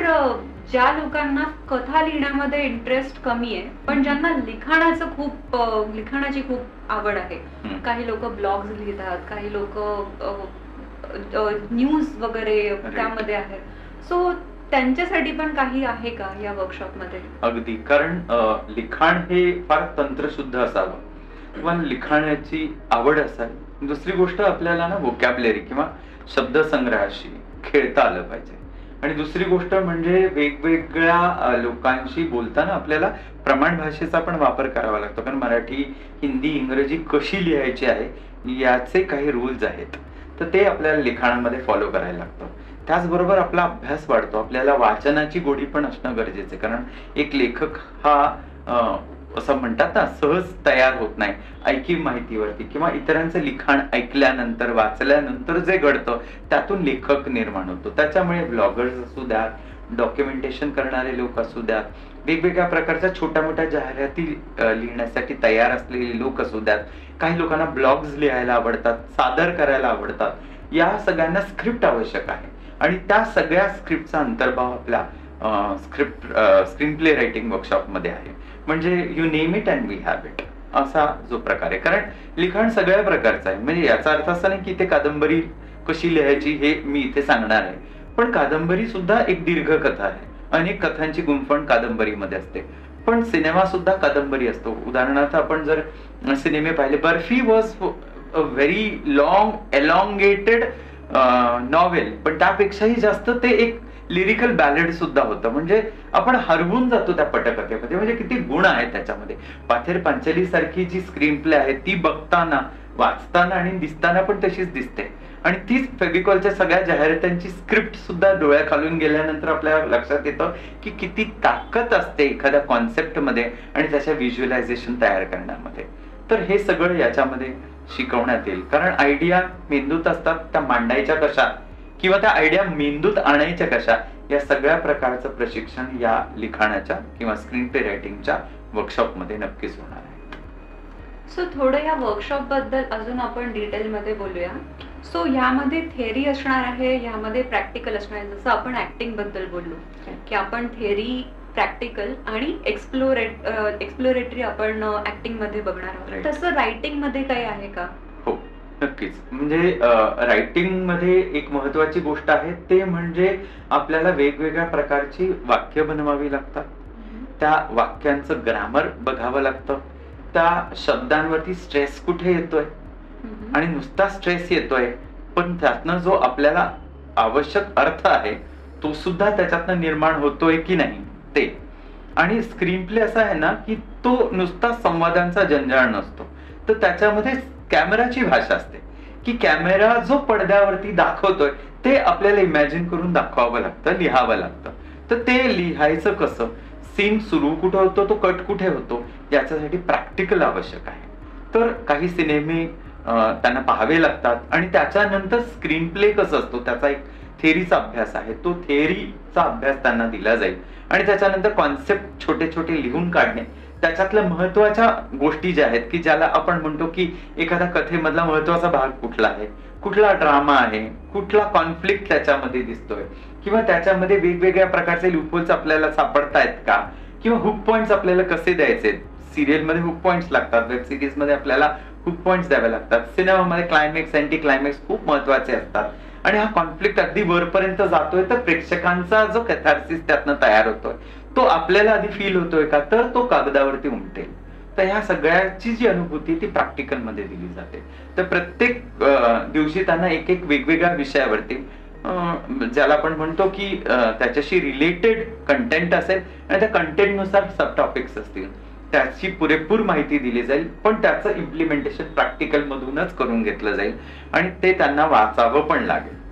ज्या लोकांना कथा लिहिण्यामध्ये इंटरेस्ट कमी आहे पण ज्यांना लिखाणाची खूप आवड आहे, काही लोक ब्लॉग्स लिहितात, काही लोक न्यूज वगैरे त्यामध्ये आहेत, सो त्यांच्यासाठी पण काही आहे का या वर्कशॉप मध्ये? अगदी, कारण लिखाण हे फार तंत्रशुद्ध असावं किंवा लिखाणाची आवड असावी. दुसरी गोष्ट आपल्याला ना व्होकॅब्युलरी किंवा शब्दसंग्रहाशी खेळता आलं पाहिजे. आणि दुसरी गोष्ट म्हणजे वेगवेगळ्या लोकांशी बोलताना आपल्याला प्रमाण भाषेचा पण वापर करावा लागतो, कारण मराठी, हिंदी, इंग्रजी कशी लिहायची आहे याचे काही रूल्स आहेत, तर ते आपल्याला लिखाणामध्ये फॉलो करायला लागतं. त्याचबरोबर आपला अभ्यास वाढतो, आपल्याला वाचनाची गोडी पण असणं गरजेचं आहे, कारण एक लेखक हा असं म्हणतात ना सहज तयार होत नाही. ऐकीव माहितीवरती किंवा इतरांचं लिखाण ऐकल्यानंतर वाचल्यानंतर जे घडतं त्यातून लेखक निर्माण होतो. त्याच्यामुळे ब्लॉगर्स असू द्यात, डॉक्युमेंटेशन करणारे लोक असू द्यात, वेगवेगळ्या प्रकारच्या छोट्या मोठ्या जाहिराती लिहिण्यासाठी तयार असलेले लोक असू द्यात, काही लोकांना ब्लॉग्स लिहायला आवडतात, सादर करायला आवडतात, या सगळ्यांना स्क्रिप्ट आवश्यक आहे. आणि त्या सगळ्या स्क्रिप्टचा अंतर्भाव आपल्या स्क्रीन प्ले रायटिंग वर्कशॉप मध्ये आहे. म्हणजे you name it and we have it असा जो प्रकार आहे. कारण लिखाण सगळ्या प्रकारचं आहे. म्हणजे याचा अर्थ असा नाही की ते कादंबरी कशी लिहायची हे मी इथे सांगणार आहे, पण कादंबरी सुद्धा एक दीर्घ कथा आहे. अनेक कथांची गुंफण कादंबरीमध्ये असते, पण सिनेमा सुद्धा कादंबरी असतो. उदाहरणार्थ आपण जर सिनेमे पाहिले, barfi was a very long elongated novel, पण त्यापेक्षाही जास्त ते एक लिरिकल बॅलेड सुद्धा होतं. म्हणजे आपण हरवून जातो त्या पटकथेमध्ये, म्हणजे किती गुण आहेत त्याच्यामध्ये. पाथेर पांचाली सारखी जी स्क्रीन प्ले आहे ती बघताना, वाचताना आणि दिसताना पण तशीच दिसते. आणि तीच फेविकॉलच्या सगळ्या जाहिरातांची स्क्रिप्ट सुद्धा डोळ्याखालून गेल्यानंतर आपल्या लक्षात येतं की किती ताकद असते एखाद्या कॉन्सेप्ट मध्ये आणि त्याच्या व्हिज्युअलायझेशन तयार करण्यामध्ये. तर हे सगळं याच्यामध्ये शिकवण्यात येईल. कारण आयडिया मेंदूत असतात, त्या मांडायच्या कशा किंवा त्या आयडिया मेंदूत आणायच्या कशा, या सगळ्या प्रकारचं प्रशिक्षण या लिखाणाच्या किंवा स्क्रीन प्ले रायटिंगच्या वर्कशॉप मध्ये नक्कीच होणार आहे. सो थोडं या वर्कशॉप बद्दल अजून आपण डिटेल मध्ये बोलूया. सो ह्यामध्ये थेअरी असणार आहे, ह्यामध्ये प्रॅक्टिकल असणार आहे. जसं आपण ऍक्टिंग बद्दल बोललो की आपण थेअरी, प्रॅक्टिकल आणि एक्सप्लोरेटरी आपण ऍक्टिंग मध्ये बघणार आहोत, तसं रायटिंग मध्ये काही आहे का? हो, नक्कीच. म्हणजे रायटिंग मध्ये एक महत्वाची गोष्ट आहे ते म्हणजे आपल्याला वेगवेगळ्या प्रकारची वाक्य बनवावी लागतात, त्या वाक्यांचं ग्रामर बघावं लागतं, त्या शब्दांवरती स्ट्रेस कुठे येतोय आणि नुसता स्ट्रेस येतोय पण त्यातनं जो आपल्याला आवश्यक अर्थ आहे तो सुद्धा त्याच्यातनं निर्माण होतोय की नाही ते. आणि स्क्रीन प्ले असा आहे ना की तो नुसता संवादांचा जंजाळ नसतो, तर त्याच्यामध्ये कॅमेराची भाषा असते की कॅमेरा जो पडद्यावरती दाखवतोय ते आपल्याला इमॅजिन करून दाखवावं लागतं, लिहावं लागतं. तर ते लिहायचं कसं, सीन सुरू कुठे होतो, तो कट कुठे होतो, याच्यासाठी प्रॅक्टिकल आवश्यक आहे. तर काही सिनेमे त्यांना पाहावे लागतात आणि त्याच्यानंतर स्क्रीन प्ले कसं असतो त्याचा एक थेअरीचा अभ्यास आहे, तो थेअरीचा अभ्यास त्यांना दिला जाईल. आणि त्याच्यानंतर कॉन्सेप्ट छोटे छोटे लिहून काढणे, त्याच्यातल्या महत्वाच्या गोष्टी ज्या आहेत की ज्याला आपण म्हणतो की एखाद्या कथेमधला महत्वाचा भाग कुठला आहे, कुठला ड्रामा आहे, कुठला कॉन्फ्लिक्ट त्याच्यामध्ये दिसतोय, किंवा त्याच्यामध्ये वेगवेगळ्या प्रकारचे लूपहोल्स आपल्याला सापडतायत का, किंवा हुक पॉइंट्स आपल्याला कसे द्यायचे. सिरियल मध्ये हुक पॉइंट्स लागतात, वेब सिरीज मध्ये आपल्याला हुक पॉइंट्स द्यावे लागतात, सिनेमामध्ये क्लायमॅक्स, अँटी क्लायमॅक्स खूप महत्वाचे असतात. आणि हा कॉन्फ्लिक्ट अगदी वरपर्यंत जातोय तर प्रेक्षकांचा जो कॅथार्सिस त्यातनं तयार होतोय तो आपल्याला आधी फील होतोय का, तर तो कागदावरती उमटेल. तर ह्या सगळ्याची जी अनुभूती ती प्रॅक्टिकल मध्ये दिली जाते. तर प्रत्येक दिवशी त्यांना एक एक वेगवेगळ्या विषयावरती ज्याला आपण म्हणतो की त्याच्याशी रिलेटेड कंटेंट असेल आणि त्या कंटेंटनुसार सब टॉपिक्स असतील, त्याची पुरेपूर माहिती दिली जाईल, पण त्याचं इम्प्लिमेंटेशन प्रॅक्टिकल मधूनच करून घेतलं जाईल आणि ते त्यांना वाचावं पण लागेल.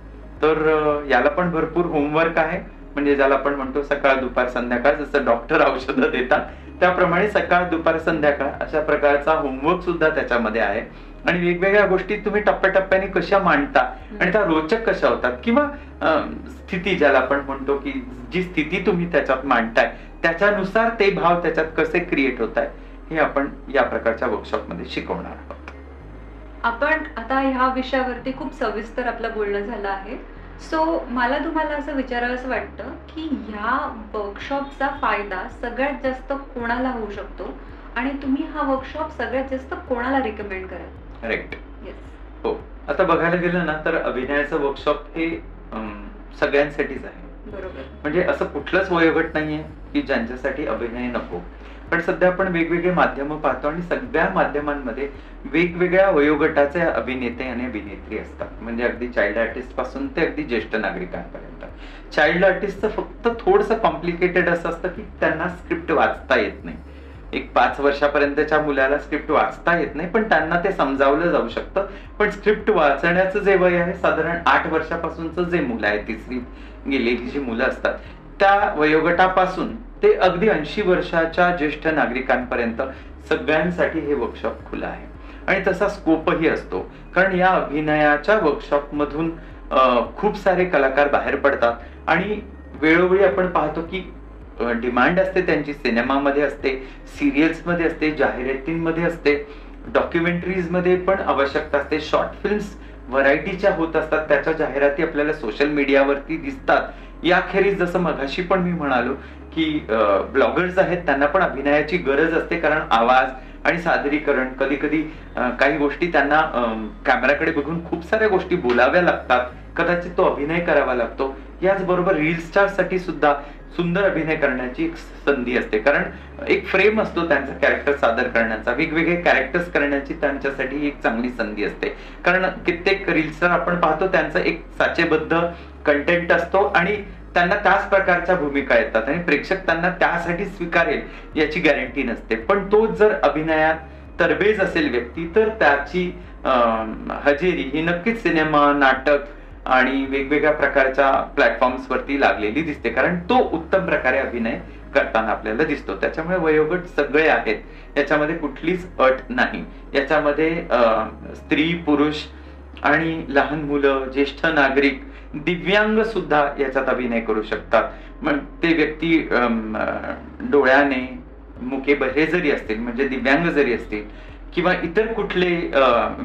तर याला पण भरपूर होमवर्क आहे. म्हणजे ज्याला आपण म्हणतो सकाळ दुपार संध्याकाळ, जसं डॉक्टर औषधं देतात त्याप्रमाणे सकाळ दुपार संध्याकाळ अशा प्रकारचा होमवर्क सुद्धा त्याच्यामध्ये आहे. आणि वेगवेगळ्या गोष्टी तुम्ही टप्प्याटप्प्याने कशा मांडता आणि त्या रोचक कशा होतात, किंवा स्थिती ज्याला आपण म्हणतो की जी स्थिती तुम्ही त्याच्यात मांडताय त्याच्यानुसार ते भाव त्याच्यात कसे क्रिएट होत आहे हे आपण या प्रकारच्या वर्कशॉप मध्ये शिकवणार आहोत. आपण आता ह्या विषयावरती खूप सविस्तर आपलं बोलणं झालं आहे. सो मला तुम्हाला असं विचारावंसं वाटतं, की ह्या वर्कशॉपचा फायदा सगळ्यात जास्त कोणाला होऊ शकतो आणि तुम्ही हा वर्कशॉप सगळ्यात जास्त कोणाला रिकमेंड कराल? करेक्ट. येस. हो. आता बघायला गेलं ना तर अभिनयाचं वर्कशॉप हे सगळ्यांसाठीच आहे. बरोबर. म्हणजे असं कुठलंच वयोगट नाहीये की ज्यांच्यासाठी अभिनय नको. पण सध्या आपण वेगवेगळे माध्यम पाहतो आणि सगळ्या माध्यमांमध्ये वेगवेगळ्या वयोगटाचे अभिनेते आणि अभिनेत्री असतात. म्हणजे अगदी चाइल्ड आर्टिस्ट पासून ते अगदी ज्येष्ठ नागरिकांपर्यंत. चाइल्ड आर्टिस्टचं फक्त थोडंसं कॉम्प्लिकेटेड असं असतं की त्यांना स्क्रिप्ट वाचता येत नाही. एक 5 वर्षापर्यंतच्या मुलाला स्क्रिप्ट वाचता येत नाही, पण त्यांना ते समजावलं जाऊ शकतं. पण स्क्रिप्ट वाचण्याचं जे वय आहे साधारण 8 वर्षापासूनचं जे मुलं आहे, तिसरीत गेलेली जी मुलं असतात, त्या वयोगटापासून ते अगदी 80 वर्षाच्या ज्येष्ठ नागरिकांपर्यंत सगळ्यांसाठी हे वर्कशॉप खुलं आहे. आणि तसा स्कोपही असतो, कारण या अभिनयाच्या वर्कशॉप मधून खूप सारे कलाकार बाहेर पडतात आणि वेळोवेळी आपण पाहतो की डिमांड असते त्यांची, सिनेमामध्ये असते, सिरियल्स मध्ये असते, जाहिरातींमध्ये असते, डॉक्युमेंटरीज मध्ये पण आवश्यकता असते, शॉर्ट फिल्म्स व्हरायटीच्या होत असतात, त्याच्या जाहिराती आपल्याला सोशल मीडियावरती दिसतात. याखेरीज जसं मगाशी पण मी म्हणालो की ब्लॉगर्स आहेत, त्यांना पण अभिनयाची गरज असते, कारण आवाज आणि सादरीकरण, कधी कधी काही गोष्टी त्यांना कॅमेराकडे बघून खूप साऱ्या गोष्टी बोलाव्या लागतात, कदाचित तो अभिनय करावा लागतो. याचबरोबर रील स्टार साठी सुद्धा सुंदर अभिनय करण्याची एक संधी असते, कारण एक फ्रेम असतो त्यांचा कॅरेक्टर सादर करण्याचा, वेगवेगळे कॅरेक्टर्स करण्याची त्यांच्यासाठी एक चांगली संधी असते. कारण कित्येक रील स्टार आपण पाहतो त्यांचा एक साचेबद्ध कंटेंट असतो आणि त्यांना त्याच प्रकारच्या भूमिका येतात आणि प्रेक्षक त्यांना त्यासाठी स्वीकारेल याची गॅरंटी नसते. पण तो जर अभिनयात तरबेज असेल व्यक्ती, तर त्याची हजेरी ही नक्कीच सिनेमा, नाटक आणि वेगवेगळ्या प्रकारच्या प्लॅटफॉर्म्स वरती लागलेली दिसते, कारण तो उत्तम प्रकारे अभिनय करताना आपल्याला दिसतो. त्याच्यामुळे वयोगट सगळे आहेत, याच्यामध्ये कुठलीच अट नाही. याच्यामध्ये स्त्री, पुरुष आणि लहान मुलं, ज्येष्ठ नागरिक, दिव्यांग सुद्धा याच्यात अभिनय करू शकतात. मग ते व्यक्ती डोळ्याने मुके बहिरे जरी असतील, म्हणजे दिव्यांग जरी असतील, किंवा इतर कुठले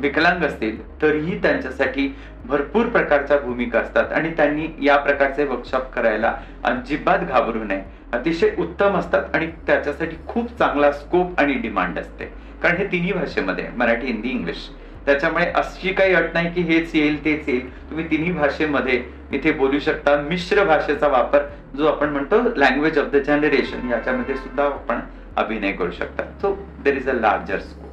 विकलांग असतील, तरीही त्यांच्यासाठी भरपूर प्रकारच्या भूमिका असतात आणि त्यांनी या प्रकारचे वर्कशॉप करायला अजिबात घाबरू नये. अतिशय उत्तम असतात आणि त्याच्यासाठी खूप चांगला स्कोप आणि डिमांड असते, कारण हे तिन्ही भाषेमध्ये, मराठी, हिंदी, इंग्लिश. त्याच्यामुळे अशी काही अट नाही की हेच येईल तेच येईल. तुम्ही तिन्ही भाषेमध्ये इथे बोलू शकता. मिश्र भाषेचा वापर, जो आपण म्हणतो लँग्वेज ऑफ द जनरेशन, याच्यामध्ये सुद्धा आपण अभिनय करू शकता. So there is a larger scope.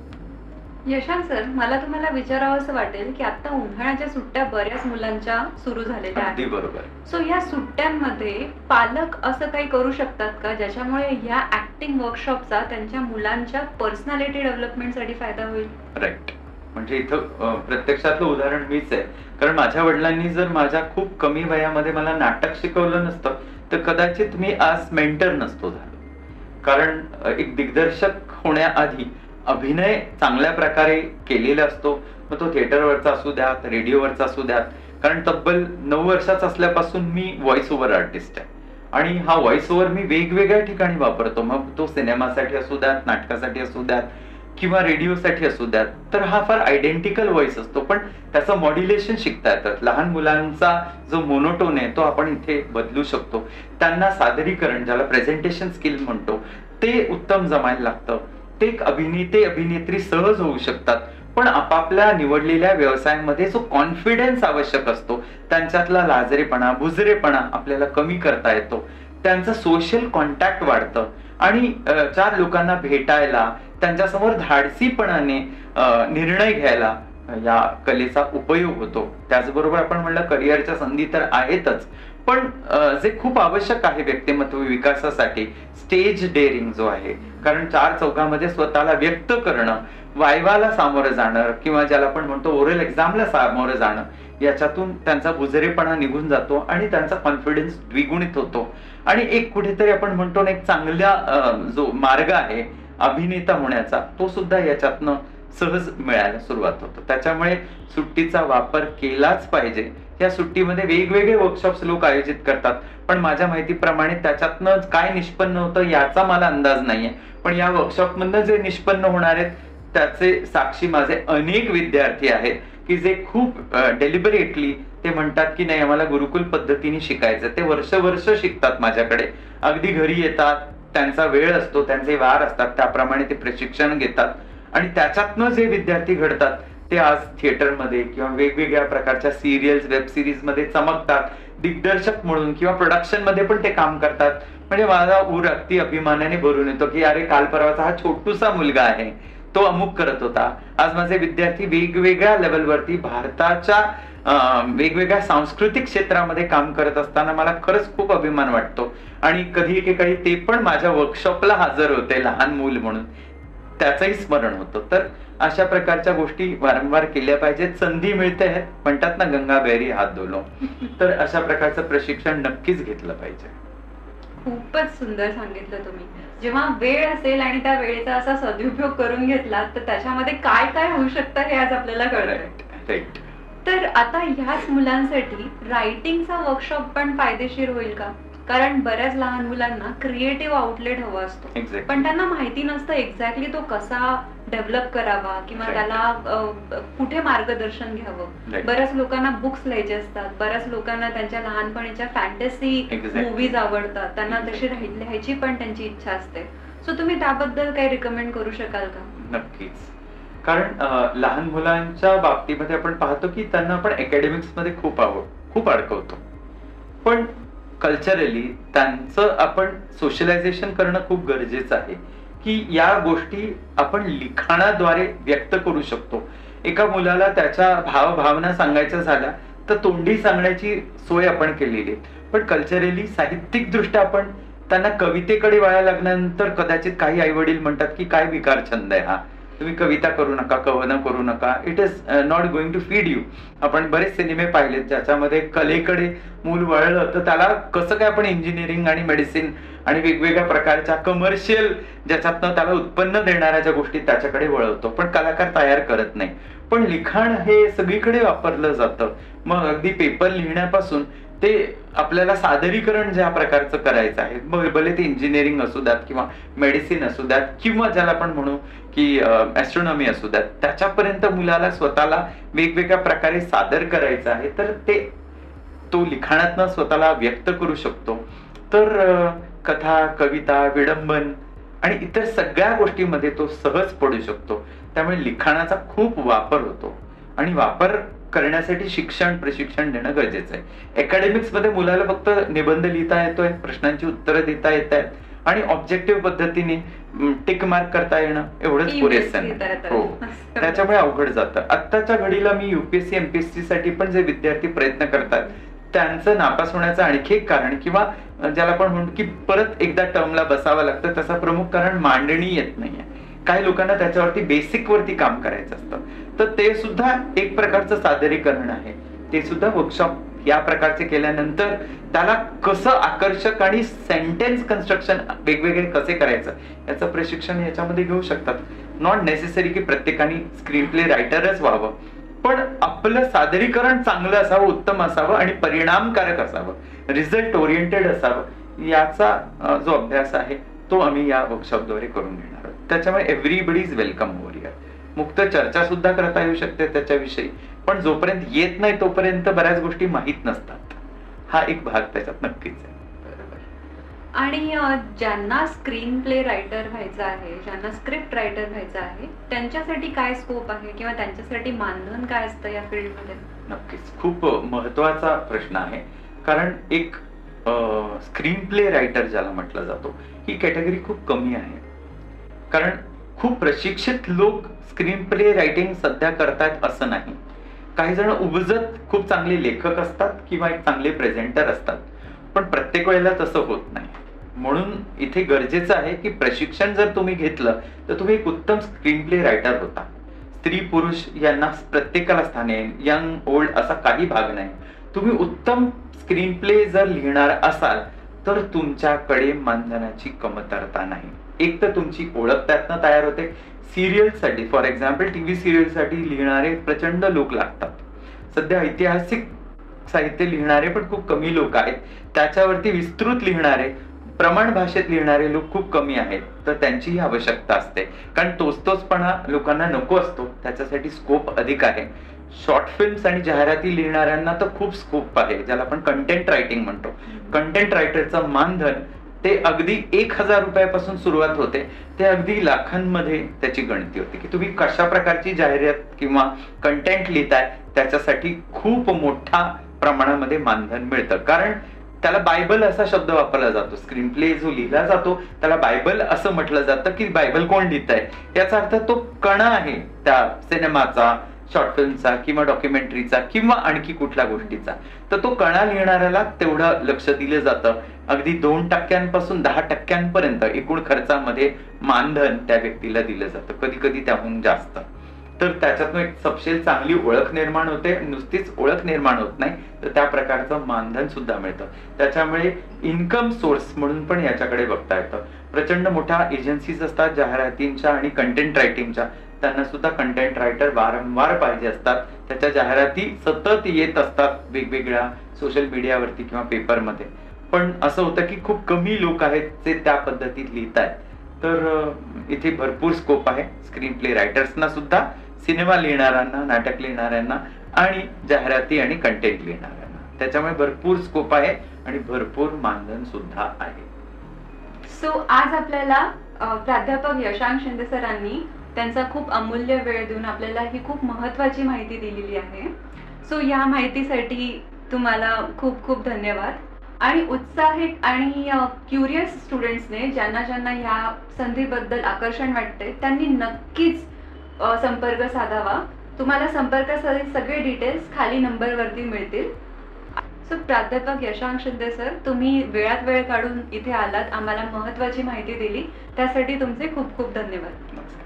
Yashank sir, मला तुम्हाला विचारावं असं वाटेल की आता उन्हाळ्याच्या सुट्ट्या बऱ्याच मुलांच्या सुरू झालेल्या अगदी आहेत. बरोबर. सो या सुट्ट्यांमध्ये पालक असं काही करू शकतात का ज्याच्यामुळे या ऍक्टिंग वर्कशॉपचा त्यांच्या मुलांच्या पर्सनॅलिटी डेव्हलपमेंटसाठी फायदा होईल? राईट. म्हणजे इथं प्रत्यक्षातलं उदाहरण मीच आहे, कारण माझ्या वडिलांनी जर माझ्या खूप कमी वयामध्ये मला नाटक शिकवलं नसतं तर कदाचित मी आज मेंटर नसतो झालो. कारण एक दिग्दर्शक होण्याआधी अभिनय चांगल्या प्रकारे केलेला असतो, मग तो थिएटरवरचा असू द्यात, रेडिओवरचा असू द्यात. कारण तब्बल 9 वर्षाचा असल्यापासून मी व्हॉइस ओव्हर आर्टिस्ट आहे आणि हा व्हॉइस ओव्हर मी वेगवेगळ्या ठिकाणी वापरतो. मग तो सिनेमासाठी असू द्यात, नाटकासाठी असू द्यात किंवा रेडिओसाठी असू द्यात. तर हा फार आयडेंटिकल व्हॉइस असतो, पण त्याचं मॉड्युलेशन शिकता येतं. लहान मुलांचा जो मोनोटोन आहे तो आपण इथे बदलू शकतो. त्यांना सादरीकरण, ज्याला प्रेझेंटेशन स्किल म्हणतो, ते उत्तम जमायला लागतं. ते एक अभिनेते अभिनेत्री सहज होऊ शकतात, पण आपापल्या निवडलेल्या व्यवसायामध्ये जो कॉन्फिडन्स आवश्यक असतो, त्यांच्यातला लाजरेपणा, बुजरेपणा आपल्याला कमी करता येतो. त्यांचं सोशल कॉन्टॅक्ट वाढतं आणि 4 लोकांना भेटायला, त्यांच्यासमोर धाडसीपणाने निर्णय घ्यायला या कलेचा उपयोग होतो. त्याचबरोबर आपण म्हणलं करिअरच्या संधी तर आहेतच, पण जे खूप आवश्यक आहे व्यक्तिमत्व विकासासाठी, स्टेज डेअरिंग जो आहे. कारण 4 चौघांमध्ये स्वतःला व्यक्त करणं, वायवाला सामोरं जाणं किंवा ज्याला आपण म्हणतो ओरल एक्झामला सामोरं जाणं, याच्यातून त्यांचा बुजरेपणा निघून जातो आणि त्यांचा कॉन्फिडन्स द्विगुणित होतो. आणि एक कुठेतरी आपण म्हणतो ना, एक चांगला जो मार्ग आहे अभिनेता होण्याचा, तो सुद्धा याच्यातनं सहज मिळायला सुरुवात होतो. त्याच्यामुळे सुट्टीचा वापर केलाच पाहिजे. या सुट्टीमध्ये वेगवेगळे वर्कशॉप्स लोक आयोजित करतात, पण माझ्या माहितीप्रमाणे त्याच्यातनं काय निष्पन्न होतं याचा मला अंदाज नाहीये. पण या वर्कशॉप मधनं जे निष्पन्न होणार आहेत त्याचे साक्षी माझे अनेक विद्यार्थी आहेत, की जे खूप डेलिबरेटली ते म्हणतात की नाही आम्हाला गुरुकुल पद्धतीने शिकायचं, ते वर्ष शिकतात माझ्याकडे, अगदी घरी येतात, त्यांचा वेळ असतो, त्यांचे वार असतात, त्याप्रमाणे ते प्रशिक्षण घेतात आणि त्याच्यातनं जे विद्यार्थी घडतात ते आज थिएटरमध्ये किंवा वेगवेगळ्या प्रकारच्या सिरियल्स, वेब सिरीज मध्ये चमकतात, दिग्दर्शक म्हणून किंवा प्रोडक्शन मध्ये पण ते काम करतात. म्हणजे माझा ऊर अगदी अभिमानाने भरून येतो की अरे काल परवाचा हा छोटूसा मुलगा आहे, तो अमुक करत होता. आज माझे विद्यार्थी वेगवेगळ्या लेवलवरती भारताच्या वेगवेगळ्या सांस्कृतिक क्षेत्रामध्ये काम करत असताना मला खरंच खूप अभिमान वाटतो. आणि कधी एकेकाळी ते पण माझ्या वर्कशॉपला हजर होते लहान मूल म्हणून, त्याचंही स्मरण होतं. तर अशा प्रकारच्या गोष्टी वारंवार केल्या पाहिजेत. संधी मिळते, म्हणतात ना गंगा बहरी हात धुलो, तर अशा प्रकारचं प्रशिक्षण नक्कीच घेतलं पाहिजे. खूपच सुंदर सांगितलं तुम्ही. जेव्हा वेळ असेल आणि त्या वेळेचा असा सदुपयोग करून घेतला तर त्याच्यामध्ये काय काय होऊ शकतं हे आज आपल्याला कळतंय. तर आता ह्याच मुलांसाठी रायटिंगचा वर्कशॉप पण फायदेशीर होईल का? कारण बऱ्याच लहान मुलांना क्रिएटिव्ह आउटलेट हवा असतो, पण त्यांना माहिती नसतं एक्झॅक्टली तो कसा डेव्हलप करावा किंवा त्याला कुठे मार्गदर्शन घ्यावं. बऱ्याच लोकांना बुक्स लिहायचे असतात, बऱ्याच लोकांना त्यांच्या लहानपणीच्या फॅन्टसी मूवीज आवडतात, त्यांना तशी लिहायची पण त्यांची इच्छा असते. सो तुम्ही त्याबद्दल काही रिकमेंड करू शकाल का? नक्कीच. कारण लहान मुलांच्या बाबतीमध्ये आपण पाहतो की त्यांना आपण अकॅडमिक्स मध्ये खूप अडकवतो, पण कल्चरली त्यांचं आपण सोशलायझेशन करणं खूप गरजेचं आहे की या गोष्टी आपण लिखाणाद्वारे व्यक्त करू शकतो. एका मुलाला त्याच्या भावभावना सांगायच्या झाल्या तर तोंडी सांगण्याची सोय आपण केलेली आहे, पण कल्चरली साहित्यिक दृष्ट्या आपण त्यांना कवितेकडे वळायला लागल्यानंतर कदाचित काही आई वडील म्हणतात की काय विकार छंद आहे हा, तुम्ही कविता करू नका, कवनं करू नका, it is not going to feed you. आपण बरेच सिनेमे पाहिलेत ज्याच्यामध्ये कलेकडे मूल वळलं तर त्याला कसं काय आपण इंजिनिअरिंग आणि मेडिसिन आणि वेगवेगळ्या प्रकारच्या कमर्शियल ज्याच्यातनं त्याला उत्पन्न देणाऱ्या ज्या गोष्टी त्याच्याकडे वळवतो, पण कलाकार तयार करत नाही. पण लिखाण हे सगळीकडे वापरलं जातं. मग अगदी पेपर लिहिण्यापासून ते आपल्याला सादरीकरण ज्या प्रकारचं करायचं आहे, मग भले ते इंजिनिअरिंग असू द्यात किंवा मेडिसिन असू द्यात किंवा ज्याला आपण म्हणू की ऍस्ट्रॉनॉमी असू द्यात, त्याच्यापर्यंत मुलाला स्वतःला वेगवेगळ्या प्रकारे सादर करायचं आहे, तर तो लिखाणातनं स्वतःला व्यक्त करू शकतो. तर कथा, कविता, विडंबन आणि इतर सगळ्या गोष्टींमध्ये तो सहज पडू शकतो. त्यामुळे लिखाणाचा खूप वापर होतो आणि वापर करण्यासाठी प्रशिक्षण देणं गरजेचं आहे. अकॅडमिक्स मध्ये मुलाला फक्त निबंध लिहिता येतोय, प्रश्नांची उत्तरं देता येत आहेत आणि ऑब्जेक्टिव्ह पद्धतीने टिक मार्क करता येणं एवढंच पुरेसं नाही. हो, त्याच्यामुळे अवघड जातं. आत्ताच्या घडीला मी UPSC MPSC साठी पण जे विद्यार्थी प्रयत्न करतात त्यांचं नापास होण्याचं आणखी एक कारण किंवा ज्याला आपण म्हणतो की परत एकदा टर्मला बसावं लागतं, त्याचं प्रमुख कारण मांडणी येत नाहीये. काही लोकांना त्याच्यावरती बेसिक वरती काम करायचं असतं, तर ते सुद्धा एक प्रकारचं सादरीकरण आहे. ते सुद्धा वर्कशॉप या प्रकारचे केल्यानंतर त्याला कसं आकर्षक आणि सेंटेन्स कन्स्ट्रक्शन वेगवेगळे कसे करायचं याचं प्रशिक्षण याच्यामध्ये घेऊ शकतात. नॉट नेसेसरी की प्रत्येकाने स्क्रीन प्ले रायटरच व्हावं, पण आपलं सादरीकरण चांगलं असावं, उत्तम असावं आणि परिणामकारक असावं, रिझल्ट ओरिएंटेड असावं. याचा जो अभ्यास आहे तो आम्ही या वर्कशॉपद्वारे करून घेणार आहोत. त्याच्यामुळे everybody is welcome over here. मुक्त चर्चा सुद्धा करता येऊ शकते त्याच्याविषयी, पण जोपर्यंत येत नाही तोपर्यंत बऱ्याच गोष्टी माहीत नसतात. हा एक भाग त्याच्यात नक्कीच आहे. आणि ज्यांना स्क्रीन प्ले रायटर व्हायचं आहे, ज्यांना स्क्रिप्ट रायटर व्हायचं आहे, त्यांच्यासाठी काय स्कोप आहे किंवा त्यांच्यासाठी मानधन काय असतं या फील्डमध्ये? नक्कीच खूप महत्वाचा प्रश्न आहे. कारण एक स्क्रीन प्ले रायटर ज्याला म्हटलं जातो ही कॅटेगरी खूप कमी आहे. कारण खूप प्रशिक्षित लोक स्क्रीन प्ले रायटिंग सध्या करतात असं नाही. काही जण उपजत खूप चांगले लेखक असतात किंवा एक चांगले प्रेझेंटर असतात, पण प्रत्येक वेळेला तसं होत नाही. म्हणून इथे गरजेचं आहे की प्रशिक्षण जर तुम्ही घेतलं तर तुम्ही एक उत्तम स्क्रीन प्ले रायटर होता. स्त्री पुरुष यांना प्रत्येकाला स्थान आहे, यंग ओल्ड असा काही भाग नाही. तुम्ही उत्तम स्क्रीन प्ले जर लिहिणार असाल तर तुमच्याकडे मानधनाची कमतरता नाही. एक तर तुमची ओळख त्यातनं तयार होते. सिरियलसाठी फॉर एक्झाम्पल टीव्ही सिरियलसाठी लिहिणारे प्रचंड लोक लागतात. सध्या ऐतिहासिक साहित्य लिहिणारे पण खूप कमी लोक आहेत. त्याच्यावरती विस्तृत लिहिणारे, प्रमाण भाषेत लिहिणारे लोक खूप कमी आहेत. तर त्यांचीही आवश्यकता असते, कारण तोचपणा लोकांना नको असतो. त्याच्यासाठी स्कोप अधिक आहे. शॉर्ट फिल्म्स आणि जाहिराती लिहिणाऱ्यांना तर खूप स्कोप आहे, ज्याला आपण कंटेंट रायटिंग म्हणतो. कंटेंट रायटरचं मानधन ते अगदी 1,000 रुपयापासून सुरुवात होते, ते अगदी लाखांमध्ये त्याची गणती होते की तुम्ही कशा प्रकारची जाहिरात किंवा कंटेंट लिहिताय त्याच्यासाठी खूप मोठ्या प्रमाणामध्ये मानधन मिळतं. कारण त्याला बायबल असा शब्द वापरला जातो. स्क्रीन प्ले जो लिहिला जातो त्याला बायबल असं म्हटलं जातं की बायबल कोण लिहितंय याचा अर्थ तो कणा आहे त्या सिनेमाचा, शॉर्ट फिल्मचा किंवा डॉक्युमेंटरीचा किंवा आणखी कुठल्या गोष्टीचा. तर तो कणा लिहिणाऱ्याला तेवढं लक्ष दिलं जातं. अगदी 2% पासून 10% एकूण खर्चामध्ये मानधन त्या व्यक्तीला दिलं जातं, कधी कधी त्याहून जास्त. तर त्याच्यातून एक सपशेल चांगली ओळख निर्माण होते. नुसतीच ओळख निर्माण होत नाही तर त्या प्रकारचं मानधन सुद्धा मिळतं. त्याच्यामुळे इन्कम सोर्स म्हणून पण याच्याकडे बघता येतं. प्रचंड मोठ्या एजन्सीज असतात जाहिरातींच्या आणि कंटेंट रायटिंगच्या, त्यांना सुद्धा कंटेंट रायटर वारंवार पाहिजे असतात. त्याच्या जाहिराती सतत येत असतात वेगवेगळ्या सोशल मीडियावरती किंवा पेपरमध्ये. पण असं होतं की खूप कमी लोक आहेत जे त्या पद्धतीत लिहित आहेत. तर इथे भरपूर स्कोप आहे स्क्रीन प्ले रायटर्सना सुद्धा, सिनेमा लिहिणाऱ्यांना, नाटक लिहिणाऱ्यांना आणि जाहिराती आणि कंटेंट लिहिणाऱ्यांना. त्याच्यामुळे भरपूर स्कोप आहे आणि भरपूर मानधन सुद्धा आहे. सो आज आपल्याला प्राध्यापक यशांक शिंदे सरांनी त्यांचा खूप अमूल्य वेळ देऊन आपल्याला ही खूप महत्त्वाची माहिती दिलेली आहे. सो या माहितीसाठी तुम्हाला खूप खूप धन्यवाद. आणि उत्साहित आणि क्युरियस स्टुडंट्सने ज्यांना ह्या संधीबद्दल आकर्षण वाटते त्यांनी नक्कीच संपर्क साधावा. तुम्हाला संपर्कासाठी सगळे डिटेल्स खाली नंबरवरती मिळतील. सो प्राध्यापक यशांक शिंदे सर, तुम्ही वेळात वेळ काढून इथे आलात, आम्हाला महत्त्वाची माहिती दिली, त्यासाठी तुमचे खूप खूप धन्यवाद. नमस्कार.